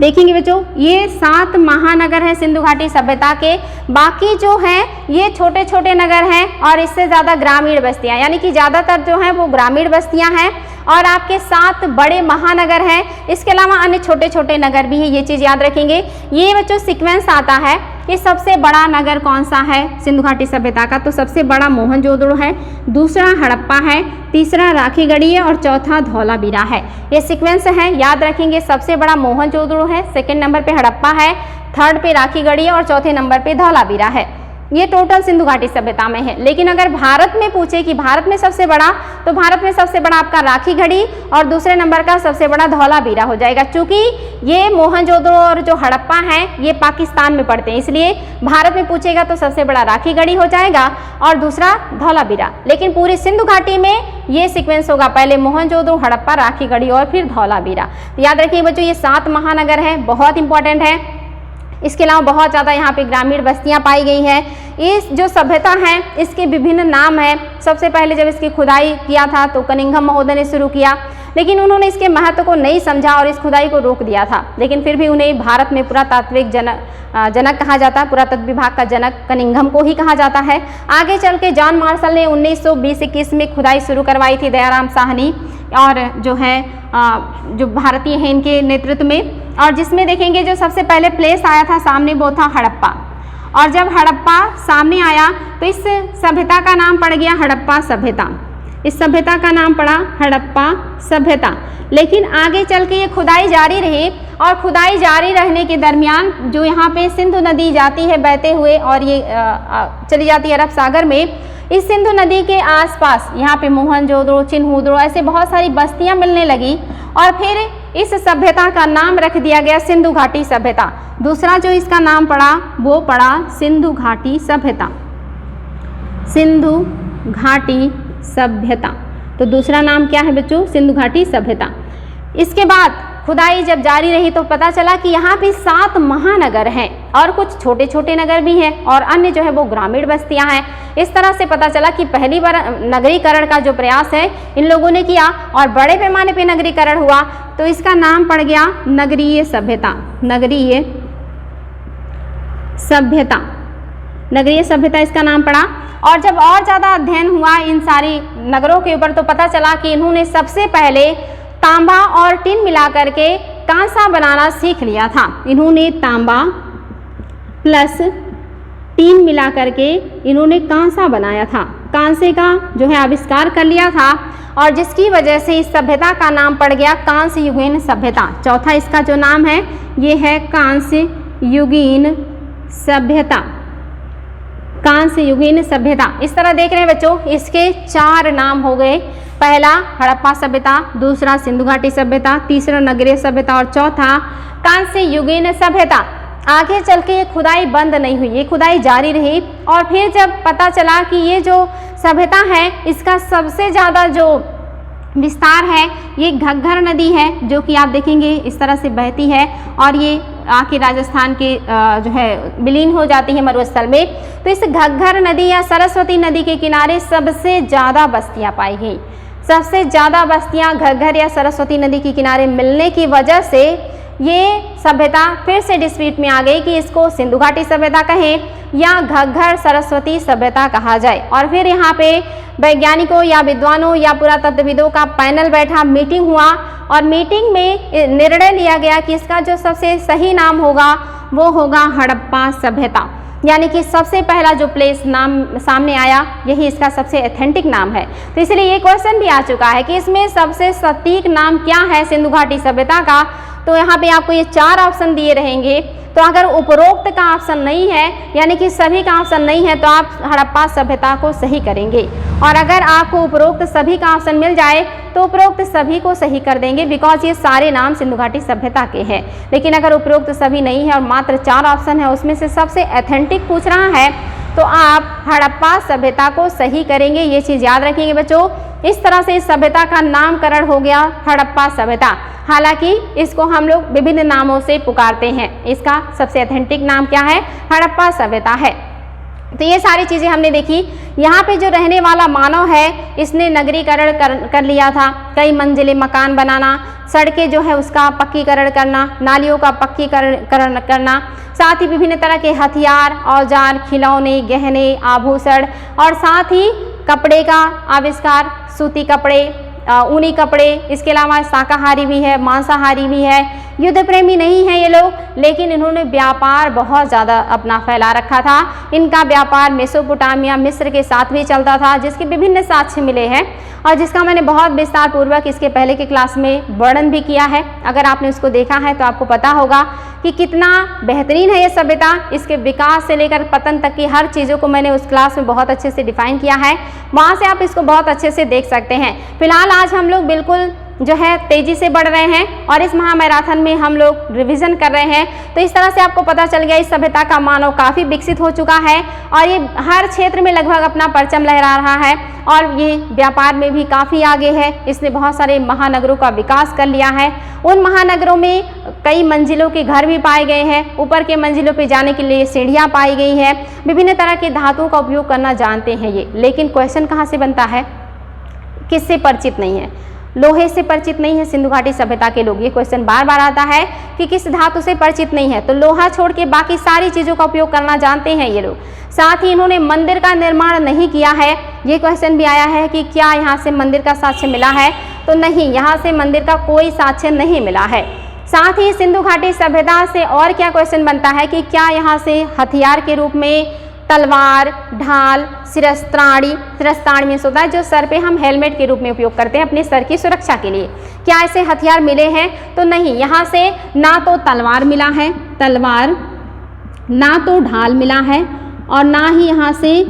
देखेंगे बच्चों ये 7 महानगर हैं सिंधु घाटी सभ्यता के। बाकी जो है ये छोटे छोटे नगर हैं और इससे ज़्यादा ग्रामीण बस्तियां, यानी कि ज़्यादातर जो है वो ग्रामीण बस्तियां हैं। और आपके 7 बड़े महानगर हैं। इसके अलावा अन्य छोटे छोटे नगर भी हैं, ये चीज़ याद रखेंगे। ये बच्चों सीक्वेंस आता है कि सबसे बड़ा नगर कौन सा है सिंधु घाटी सभ्यता का, तो सबसे बड़ा मोहनजोदड़ो है, दूसरा हड़प्पा है, तीसरा राखीगढ़ी है और चौथा धौलावीरा है। ये सीक्वेंस है, याद रखेंगे। सबसे बड़ा मोहनजोदड़ो है, सेकंड नंबर पे हड़प्पा है, थर्ड पे राखीगढ़ी है और चौथे नंबर पे धौलावीरा है। ये टोटल सिंधु घाटी सभ्यता में है। लेकिन अगर भारत में पूछे कि भारत में सबसे बड़ा, तो भारत में सबसे बड़ा आपका राखीगढ़ी और दूसरे नंबर का सबसे बड़ा धौलावीरा हो जाएगा। चूंकि ये मोहनजोदड़ो और जो हड़प्पा है ये पाकिस्तान में पड़ते हैं, इसलिए भारत में पूछेगा तो सबसे बड़ा राखीगढ़ी हो जाएगा और दूसरा धौलावीरा। लेकिन पूरी सिंधु घाटी में ये सीक्वेंस होगा, पहले मोहनजोदड़ो, हड़प्पा, राखीगढ़ी और फिर धौलावीरा। याद रखिए बच्चों ये 7 महानगर हैं, बहुत इंपॉर्टेंट है। इसके अलावा बहुत ज़्यादा यहाँ पे ग्रामीण बस्तियाँ पाई गई हैं। इस जो सभ्यता है इसके विभिन्न नाम हैं। सबसे पहले जब इसकी खुदाई किया था तो कनिंघम महोदय ने शुरू किया, लेकिन उन्होंने इसके महत्व को नहीं समझा और इस खुदाई को रोक दिया था। लेकिन फिर भी उन्हें भारत में पुरातात्विक जनक कहा जाता है, पुरातत्व विभाग का जनक कनिंघम को ही कहा जाता है। आगे चल के जॉन मार्शल ने 1920-21 में खुदाई शुरू करवाई थी, दयाराम साहनी और जो है जो भारतीय हैं इनके नेतृत्व में, और जिसमें देखेंगे जो सबसे पहले प्लेस आया था सामने वो था हड़प्पा। और जब हड़प्पा सामने आया तो इस सभ्यता का नाम पड़ गया हड़प्पा सभ्यता। इस सभ्यता का नाम पड़ा हड़प्पा सभ्यता। लेकिन आगे चल के ये खुदाई जारी रही और खुदाई जारी रहने के दरमियान जो यहाँ पे सिंधु नदी जाती है बहते हुए और ये चली जाती है अरब सागर में, इस सिंधु नदी के आसपास यहाँ पे मोहनजोदड़ो, चिन्हूदड़ो ऐसे बहुत सारी बस्तियाँ मिलने लगी और फिर इस सभ्यता का नाम रख दिया गया सिंधु घाटी सभ्यता। दूसरा जो इसका नाम पड़ा वो पड़ा सिंधु घाटी सभ्यता, सिंधु घाटी सभ्यता। तो दूसरा नाम क्या है बच्चों? सिंधु घाटी सभ्यता। इसके बाद खुदाई जब जारी रही तो पता चला कि यहाँ पे 7 महानगर हैं और कुछ छोटे छोटे नगर भी हैं और अन्य जो है वो ग्रामीण बस्तियाँ हैं। इस तरह से पता चला कि पहली बार नगरीकरण का जो प्रयास है इन लोगों ने किया और बड़े पैमाने पे नगरीकरण हुआ, तो इसका नाम पड़ गया नगरीय सभ्यता। नगरीय सभ्यता, नगरीय सभ्यता इसका नाम पड़ा। और जब और ज़्यादा अध्ययन हुआ इन सारी नगरों के ऊपर तो पता चला कि इन्होंने सबसे पहले तांबा और टिन मिला करके कांसा बनाना सीख लिया था। इन्होंने तांबा प्लस टिन मिला करके इन्होंने कांसा बनाया था, कांसे का जो है आविष्कार कर लिया था और जिसकी वजह से इस सभ्यता का नाम पड़ गया कांस्य युगीन सभ्यता। चौथा इसका जो नाम है ये है कांस्य युगीन सभ्यता, कांस्य युगीन सभ्यता। इस तरह देख रहे हैं बच्चों, इसके 4 नाम हो गए। पहला हड़प्पा सभ्यता, दूसरा सिंधु घाटी सभ्यता, तीसरा नगरीय सभ्यता और चौथा कांस्य युगीन सभ्यता। आगे चल के ये खुदाई बंद नहीं हुई, ये खुदाई जारी रही और फिर जब पता चला कि ये जो सभ्यता है इसका सबसे ज़्यादा जो विस्तार है ये घग्घर नदी है, जो कि आप देखेंगे इस तरह से बहती है और ये आके राजस्थान के जो है विलीन हो जाती है मरुस्थल में। तो इस घग्घर नदी या सरस्वती नदी के किनारे सबसे ज़्यादा बस्तियाँ पाई गई। सबसे ज़्यादा बस्तियाँ घग्घर या सरस्वती नदी के किनारे मिलने की वजह से ये सभ्यता फिर से डिस्प्यूट में आ गई कि इसको सिंधु घाटी सभ्यता कहें या घग्घर सरस्वती सभ्यता कहा जाए। और फिर यहाँ पे वैज्ञानिकों या विद्वानों या पुरातत्वविदों का पैनल बैठा, मीटिंग हुआ और मीटिंग में निर्णय लिया गया कि इसका जो सबसे सही नाम होगा वो होगा हड़प्पा सभ्यता। यानी कि सबसे पहला जो प्लेस नाम सामने आया यही इसका सबसे ऑथेंटिक नाम है। तो इसलिए ये क्वेश्चन भी आ चुका है कि इसमें सबसे सटीक नाम क्या है सिंधु घाटी सभ्यता का। तो यहाँ पे आपको ये 4 ऑप्शन दिए रहेंगे। तो अगर उपरोक्त का ऑप्शन नहीं है यानी कि सभी का ऑप्शन नहीं है तो आप हड़प्पा सभ्यता को सही करेंगे, और अगर आपको उपरोक्त सभी का ऑप्शन मिल जाए तो उपरोक्त सभी को सही कर देंगे, बिकॉज ये सारे नाम सिंधु घाटी सभ्यता के हैं। लेकिन अगर उपरोक्त सभी नहीं है और मात्र 4 ऑप्शन है उसमें से सबसे ऑथेंटिक पूछ रहा है तो आप हड़प्पा सभ्यता को सही करेंगे। ये चीज़ याद रखेंगे बच्चों। इस तरह से इस सभ्यता का नामकरण हो गया हड़प्पा सभ्यता। हालांकि इसको हम लोग विभिन्न नामों से पुकारते हैं। इसका सबसे ऑथेंटिक नाम क्या है? हड़प्पा सभ्यता है। तो ये सारी चीज़ें हमने देखी। यहाँ पे जो रहने वाला मानव है इसने नगरीकरण कर लिया था। कई मंजिले मकान बनाना, सड़कें जो है उसका पक्कीकरण करना, नालियों का पक्कीकरण करना, साथ ही विभिन्न तरह के हथियार, औजार, खिलौने, गहने, आभूषण और साथ ही कपड़े का आविष्कार, सूती कपड़े, ऊनी कपड़े। इसके अलावा शाकाहारी भी है, मांसाहारी भी है। युद्ध प्रेमी नहीं है ये लोग, लेकिन इन्होंने व्यापार बहुत ज़्यादा अपना फैला रखा था। इनका व्यापार मेसोपोटामिया, मिस्र के साथ भी चलता था, जिसके विभिन्न साक्ष्य मिले हैं और जिसका मैंने बहुत विस्तार पूर्वक इसके पहले के क्लास में वर्णन भी किया है। अगर आपने उसको देखा है तो आपको पता होगा कि कितना बेहतरीन है ये सभ्यता। इसके विकास से लेकर पतन तक की हर चीज़ों को मैंने उस क्लास में बहुत अच्छे से डिफाइन किया है, वहाँ से आप इसको बहुत अच्छे से देख सकते हैं। फिलहाल आज हम लोग बिल्कुल जो है तेजी से बढ़ रहे हैं और इस महामैराथन में हम लोग रिवीजन कर रहे हैं। तो इस तरह से आपको पता चल गया इस सभ्यता का मानव काफ़ी विकसित हो चुका है और ये हर क्षेत्र में लगभग अपना परचम लहरा रहा है और ये व्यापार में भी काफ़ी आगे है। इसने बहुत सारे महानगरों का विकास कर लिया है। उन महानगरों में कई मंजिलों के घर भी पाए गए हैं, ऊपर के मंजिलों पे जाने के लिए सीढ़ियाँ पाई गई हैं, विभिन्न तरह के धातुओं का उपयोग करना जानते हैं ये। लेकिन क्वेश्चन कहाँ से बनता है, किससे परिचित नहीं है? लोहे से परिचित नहीं है सिंधु घाटी सभ्यता के लोग। ये क्वेश्चन बार बार आता है कि किस धातु से परिचित नहीं है, तो लोहा छोड़ के बाकी सारी चीज़ों का उपयोग करना जानते हैं ये लोग। साथ ही इन्होंने मंदिर का निर्माण नहीं किया है। ये क्वेश्चन भी आया है कि क्या यहाँ से मंदिर का साक्ष्य मिला है, तो नहीं, यहाँ से मंदिर का कोई साक्ष्य नहीं मिला है। साथ ही सिंधु घाटी सभ्यता से और क्या क्वेश्चन बनता है कि क्या यहाँ से हथियार के रूप में तलवार, ढाल, शिरस्त्राणी मीन्स होता है जो सर पे हम हेलमेट के रूप में उपयोग करते हैं अपने सर की सुरक्षा के लिए, क्या ऐसे हथियार मिले हैं, तो नहीं, यहाँ से ना तो तलवार मिला है, ना तो ढाल मिला है और ना ही यहाँ से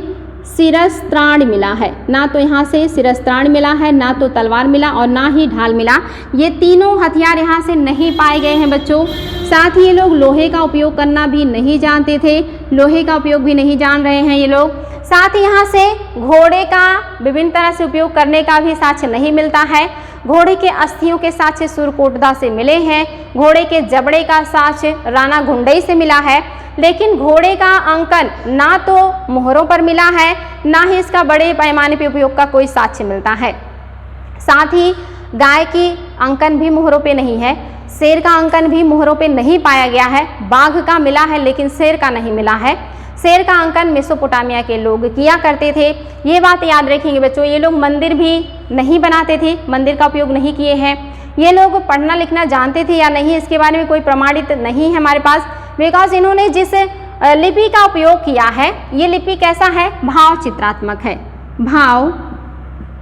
शिरस्त्राण मिला है। ना तो यहाँ से शिरस्त्राण मिला है, ना तो तलवार मिला और ना ही ढाल मिला। ये तीनों हथियार यहाँ से नहीं पाए गए हैं बच्चों। साथ ही ये लोग लोहे का उपयोग करना भी नहीं जानते थे, लोहे का उपयोग भी नहीं जान रहे हैं ये लोग। साथ ही यहाँ से घोड़े का विभिन्न तरह से उपयोग करने का भी साक्ष्य नहीं मिलता है। घोड़े के अस्थियों के साक्ष्य सुरकोटदा से मिले हैं, घोड़े के जबड़े का साक्ष्य राणा घुंडई से मिला है, लेकिन घोड़े का अंकन ना तो मोहरों पर मिला है, ना ही इसका बड़े पैमाने पर उपयोग का कोई साक्ष्य मिलता है। साथ ही गाय की अंकन भी मोहरों पे नहीं है, शेर का अंकन भी मोहरों पे नहीं पाया गया है, बाघ का मिला है लेकिन शेर का नहीं मिला है। शेर का अंकन मेसोपोटामिया के लोग किया करते थे। ये बात याद रखेंगे बच्चों, ये लोग मंदिर भी नहीं बनाते थे, मंदिर का उपयोग नहीं किए हैं। ये लोग पढ़ना लिखना जानते थे या नहीं, इसके बारे में कोई प्रमाणित नहीं है हमारे पास, बिकॉज इन्होंने जिस लिपि का उपयोग किया है ये लिपि कैसा है, भाव चित्रात्मक है। भाव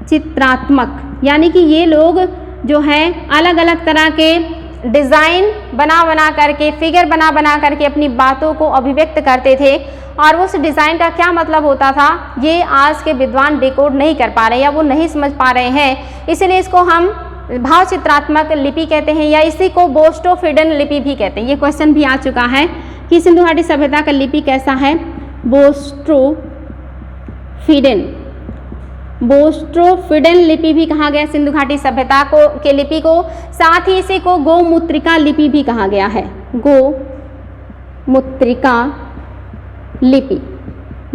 चित्रात्मक यानी कि ये लोग जो है अलग अलग तरह के डिज़ाइन बना करके, फिगर बना करके अपनी बातों को अभिव्यक्त करते थे और उस डिज़ाइन का क्या मतलब होता था ये आज के विद्वान डिकोड नहीं कर पा रहे या वो नहीं समझ पा रहे हैं। इसलिए इसको हम भाव चित्रात्मक लिपि कहते हैं या इसी को बोस्टोफिडन लिपि भी कहते हैं। ये क्वेश्चन भी आ चुका है कि सिंधु घाटी सभ्यता का लिपि कैसा है, बोस्टोफिडन लिपि भी कहा गया सिंधु घाटी सभ्यता के लिपि को। साथ ही इसी को गोमुत्रिका लिपि भी कहा गया है,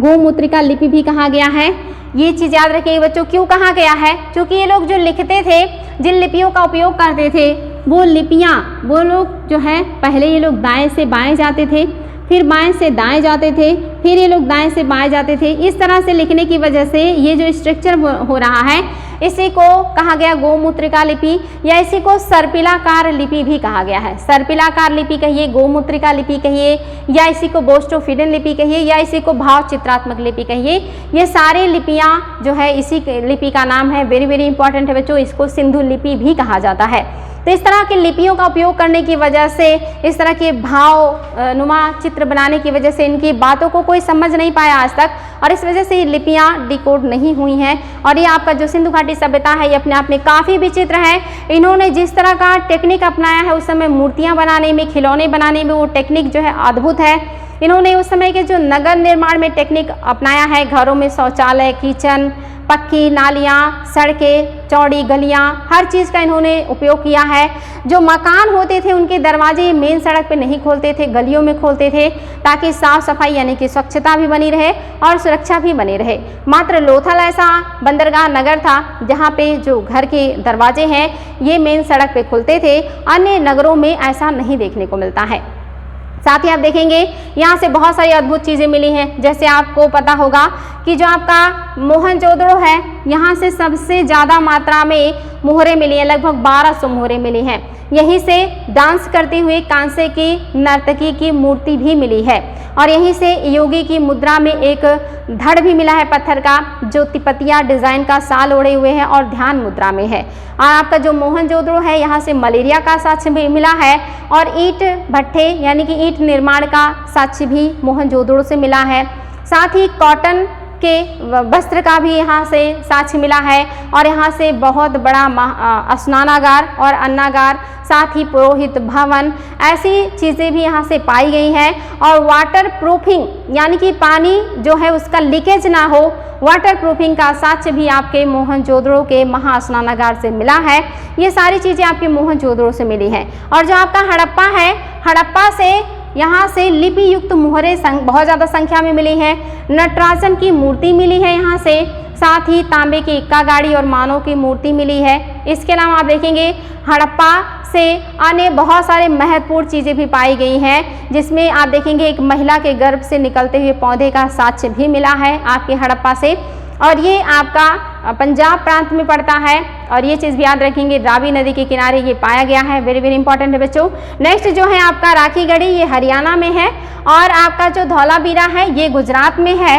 गोमुत्रिका लिपि भी कहा गया है। ये चीज़ याद रखिए बच्चों, क्यों कहा गया है, क्योंकि ये लोग जो लिखते थे, जिन लिपियों का उपयोग करते थे वो लिपियाँ, वो लोग जो है पहले ये लोग दाएं से बाएं जाते थे, फिर बाएं से दाएं जाते थे, फिर ये लोग दाएं से बाएं जाते थे। इस तरह से लिखने की वजह से ये जो स्ट्रक्चर हो रहा है इसी को कहा गया गोमुत्रिका लिपि या इसी को सर्पिलाकार लिपि भी कहा गया है। सर्पिलाकार लिपि कहिए, गोमुत्रिका लिपि कहिए या इसी को बोस्टोफिडन लिपि कहिए या इसी को भाव चित्रात्मक लिपि कहिए, ये सारे लिपियाँ जो है इसी लिपि का नाम है। वेरी वेरी इंपॉर्टेंट है बच्चों, इसको सिंधु लिपि भी कहा जाता है। तो इस तरह की लिपियों का उपयोग करने की वजह से, इस तरह के भाव नुमा चित्र बनाने की वजह से इनकी बातों को कोई समझ नहीं पाया आज तक और इस वजह से ये लिपियाँ डिकोड नहीं हुई हैं। और ये आपका जो सिंधु घाटी सभ्यता है ये अपने आप में काफ़ी विचित्र है। इन्होंने जिस तरह का टेक्निक अपनाया है उस समय मूर्तियाँ बनाने में, खिलौने बनाने में, वो टेक्निक जो है अद्भुत है। इन्होंने उस समय के जो नगर निर्माण में टेक्निक अपनाया है, घरों में शौचालय, किचन, पक्की नालियाँ, सड़कें, चौड़ी गलियाँ, हर चीज़ का इन्होंने उपयोग किया है। जो मकान होते थे उनके दरवाजे मेन सड़क पे नहीं खोलते थे, गलियों में खोलते थे ताकि साफ सफाई यानी कि स्वच्छता भी बनी रहे और सुरक्षा भी बनी रहे। मात्र लोथल ऐसा बंदरगाह नगर था जहाँ पे जो घर के दरवाजे हैं ये मेन सड़क पे खुलते थे, अन्य नगरों में ऐसा नहीं देखने को मिलता है। साथ ही आप देखेंगे यहाँ से बहुत सारी अद्भुत चीज़ें मिली हैं। जैसे आपको पता होगा कि जो आपका मोहनजोदड़ो है यहाँ से सबसे ज़्यादा मात्रा में मोहरें मिली हैं, लगभग 1200 मोहरें मिली हैं। यहीं से डांस करती हुई कांसे की नर्तकी की मूर्ति भी मिली है और यहीं से योगी की मुद्रा में एक धड़ भी मिला है पत्थर का, जो तिपतिया डिज़ाइन का साल ओढ़े हुए है और ध्यान मुद्रा में है। और आपका जो मोहनजोदड़ो है यहाँ से मलेरिया का साक्ष्य भी मिला है और ईंट भट्ठे यानी कि ईंट निर्माण का साक्ष्य भी मोहनजोदड़ो से मिला है। साथ ही कॉटन के वस्त्र का भी यहाँ से साक्ष्य मिला है और यहाँ से बहुत बड़ा स्नानागार और अन्नागार, साथ ही पुरोहित भवन, ऐसी चीज़ें भी यहाँ से पाई गई हैं। और वाटर प्रूफिंग यानी कि पानी जो है उसका लीकेज ना हो, वाटर प्रूफिंग का साक्ष्य भी आपके मोहनजोदड़ो के महास्नानागार से मिला है। ये सारी चीज़ें आपके मोहनजोदड़ो से मिली हैं। और जो आपका हड़प्पा है, हड़प्पा से यहाँ से लिपि युक्त मोहरे बहुत ज़्यादा संख्या में मिली हैं। नटराजन की मूर्ति मिली है यहाँ से, साथ ही तांबे की इक्का गाड़ी और मानव की मूर्ति मिली है। इसके अलावा आप देखेंगे हड़प्पा से अन्य बहुत सारे महत्वपूर्ण चीज़ें भी पाई गई हैं, जिसमें आप देखेंगे एक महिला के गर्भ से निकलते हुए पौधे का साक्ष्य भी मिला है आपके हड़प्पा से। और ये आपका पंजाब प्रांत में पड़ता है और ये चीज़ भी याद रखेंगे, रावी नदी के किनारे ये पाया गया है। वेरी वेरी इंपॉर्टेंट है बच्चों। नेक्स्ट जो है आपका राखी गढ़ी, ये हरियाणा में है। और आपका जो धौलावीरा है ये गुजरात में है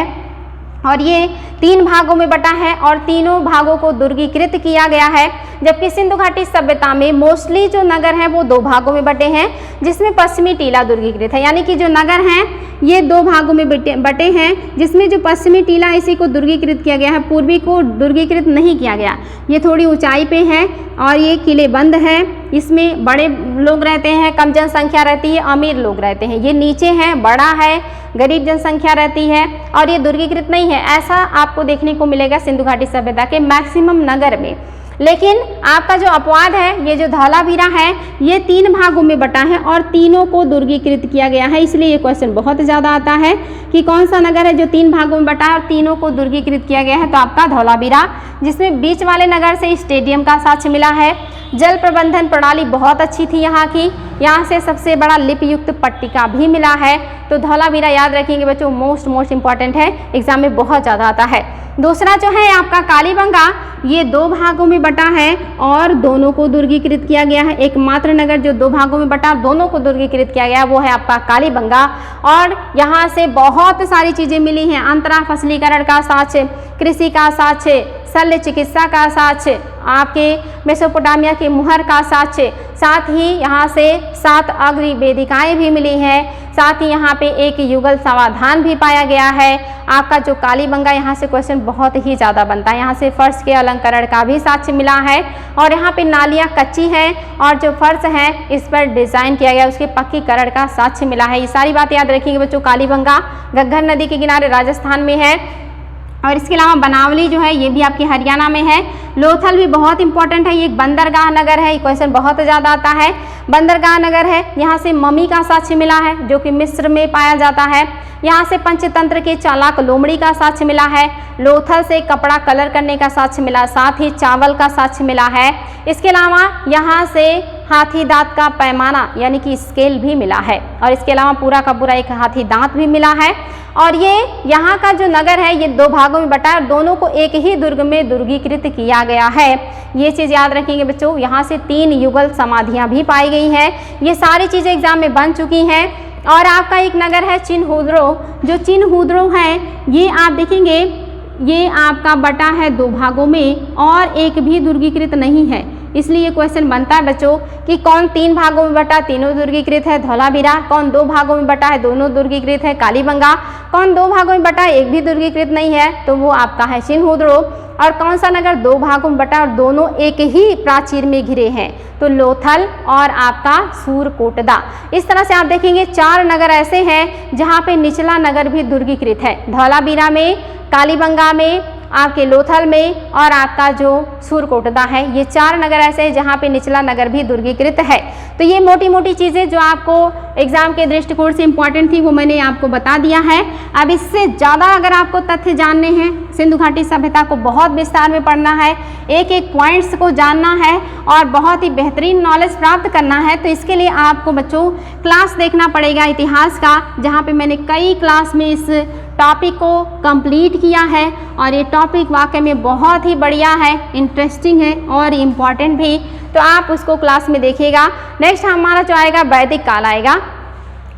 और ये 3 भागों में बटा है और तीनों भागों को दुर्गीकृत किया गया है। जबकि सिंधु घाटी सभ्यता में मोस्टली जो नगर हैं वो 2 भागों में बटे हैं, जिसमें पश्चिमी टीला दुर्गीकृत है। यानी कि जो नगर हैं ये 2 भागों में बटे हैं, जिसमें जो पश्चिमी टीला इसी को दुर्गीकृत किया गया है, पूर्वी को दुर्गीकृत नहीं किया गया। ये थोड़ी ऊंचाई पे है और ये किले बंद है। इसमें बड़े लोग रहते हैं, कम जनसंख्या रहती है, अमीर लोग रहते हैं। ये नीचे है, बड़ा है, गरीब जनसंख्या रहती है और ये दुर्गीकृत नहीं है। ऐसा आपको देखने को मिलेगा सिंधु घाटी सभ्यता के मैक्सिमम नगर में। लेकिन आपका जो अपवाद है, ये जो धौलावीरा है, ये 3 भागों में बटा है और तीनों को दुर्गीकृत किया गया है। इसलिए ये क्वेश्चन बहुत ज़्यादा आता है कि कौन सा नगर है जो 3 भागों में बटा है और तीनों को दुर्गीकृत किया गया है। तो आपका धौलावीरा, जिसमें बीच वाले नगर से स्टेडियम का साक्ष्य मिला है। जल प्रबंधन प्रणाली बहुत अच्छी थी यहाँ की, यहाँ से सबसे बड़ा लिपि युक्त पट्टिका भी मिला है। तो धौलावीरा याद रखेंगे बच्चों, मोस्ट इंपॉर्टेंट है, एग्जाम में बहुत ज़्यादा आता है। दूसरा जो है आपका कालीबंगा, ये 2 भागों में बटा है और दोनों को दुर्गीकृत किया गया है। एकमात्र नगर जो 2 भागों में बटा और दोनों को दुर्गीकृत किया गया वो है आपका कालीबंगा। और यहाँ से बहुत सारी चीज़ें मिली हैं, अंतरा फसलीकरण का साक्ष्य, कृषि का साक्ष्य, शल्य चिकित्सा का साक्ष्य, आपके मेसोपोटामिया के मुहर का साक्ष्य, साथ ही यहाँ से 7 अग्नि वेदिकाएँ भी मिली हैं। साथ ही यहाँ पे एक युगल समाधान भी पाया गया है। आपका जो कालीबंगा, यहाँ से क्वेश्चन बहुत ही ज़्यादा बनता है। यहाँ से फर्श के अलंकरण का भी साक्ष्य मिला है और यहाँ पे नालियाँ कच्ची हैं और जो फर्श है इस पर डिज़ाइन किया गया, उसके पक्कीकरण का साक्ष्य मिला है। ये सारी बात याद रखिएगा बच्चों। कालीबंगा घग्गर नदी के किनारे राजस्थान में है। और इसके अलावा बनावली जो है ये भी आपके हरियाणा में है। लोथल भी बहुत इंपॉर्टेंट है, ये एक बंदरगाह नगर है। ये क्वेश्चन बहुत ज़्यादा आता है। बंदरगाह नगर है, यहाँ से मम्मी का साक्ष्य मिला है जो कि मिस्र में पाया जाता है। यहाँ से पंचतंत्र के चालाक लोमड़ी का साक्ष्य मिला है। लोथल से कपड़ा कलर करने का साक्ष्य मिला, साथ ही चावल का साक्ष्य मिला है। इसके अलावा यहाँ से हाथी दांत का पैमाना यानी कि स्केल भी मिला है और इसके अलावा पूरा का पूरा एक हाथी दांत भी मिला है। और ये यहाँ का जो नगर है ये 2 भागों में बटा है और दोनों को एक ही दुर्ग में दुर्गीकृत किया गया है। ये चीज़ याद रखेंगे बच्चों। यहाँ से 3 युगल समाधियाँ भी पाई गई हैं। ये सारी चीज़ें एग्जाम में बन चुकी हैं। और आपका एक नगर है चिन्हुद्रो, जो चिन्हुद्रो है ये आप देखेंगे ये आपका बटा है 2 भागों में और एक भी दुर्गीकृत नहीं है। इसलिए क्वेश्चन बनता है बच्चों कि कौन 3 भागों में बटा, तीनों दुर्गीकृत है, धौलावीरा। कौन 2 भागों में बटा है, दोनों दुर्गीकृत है, कालीबंगा। कौन 2 भागों में बटा है, एक भी दुर्गीकृत नहीं है, तो वो आपका है चिन्हुद्रो। और कौन सा नगर 2 भागों में बटा और दोनों एक ही प्राचीर में घिरे हैं, तो लोथल और आपका सूरकोटदा। इस तरह से आप देखेंगे 4 नगर ऐसे हैं जहाँ पे निचला नगर भी दुर्गीकृत है। धौलावीरा में, कालीबंगा में, आपके लोथल में और आपका जो सूरकोटदा है, ये 4 नगर ऐसे हैं जहाँ पे निचला नगर भी दुर्गीकृत है। तो ये मोटी मोटी चीज़ें जो आपको एग्जाम के दृष्टिकोण से इंपॉर्टेंट थी वो मैंने आपको बता दिया है। अब इससे ज़्यादा अगर आपको तथ्य जानने हैं, सिंधु घाटी सभ्यता को बहुत विस्तार में पढ़ना है, एक एक पॉइंट्स को जानना है और बहुत ही बेहतरीन नॉलेज प्राप्त करना है, तो इसके लिए आपको बच्चों क्लास देखना पड़ेगा इतिहास का, जहाँ पे मैंने कई क्लास में इस टॉपिक को कंप्लीट किया है। और ये टॉपिक वाकई में बहुत ही बढ़िया है, इंटरेस्टिंग है और इम्पॉर्टेंट भी, तो आप उसको क्लास में देखिएगा। नेक्स्ट हमारा जो आएगा वैदिक काल आएगा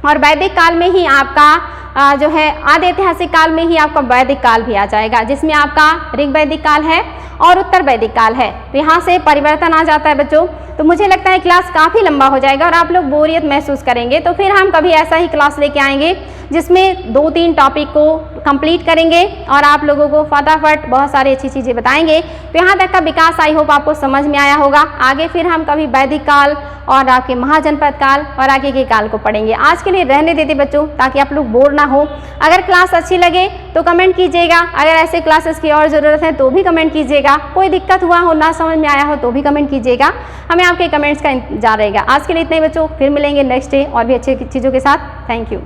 और वैदिक काल में ही आपका जो है आदि ऐतिहासिक काल में ही आपका वैदिक काल भी आ जाएगा, जिसमें आपका ऋग्वैदिक काल है और उत्तर वैदिक काल है। तो यहाँ से परिवर्तन आ जाता है बच्चों। तो मुझे लगता है क्लास काफ़ी लंबा हो जाएगा और आप लोग बोरियत महसूस करेंगे। तो फिर हम कभी ऐसा ही क्लास लेके आएंगे जिसमें 2-3 टॉपिक को कंप्लीट करेंगे और आप लोगों को फटाफट बहुत सारी अच्छी चीज़ें बताएंगे। तो यहाँ तक का विकास आई होप आपको समझ में आया होगा। आगे फिर हम कभी वैदिक काल और आपके महाजनपद काल और आगे के काल को पढ़ेंगे। आज के लिए रहने देते बच्चों, ताकि आप लोग बोर ना हो। अगर क्लास अच्छी लगे तो कमेंट कीजिएगा, अगर ऐसे क्लासेस की और ज़रूरत है तो भी कमेंट कीजिएगा, कोई दिक्कत हुआ हो, ना समझ में आया हो तो भी कमेंट कीजिएगा, हमें आपके कमेंट्स का इंतजार रहेगा। आज के लिए इतने बच्चों, फिर मिलेंगे नेक्स्ट डे और भी अच्छी चीज़ों के साथ। Thank you.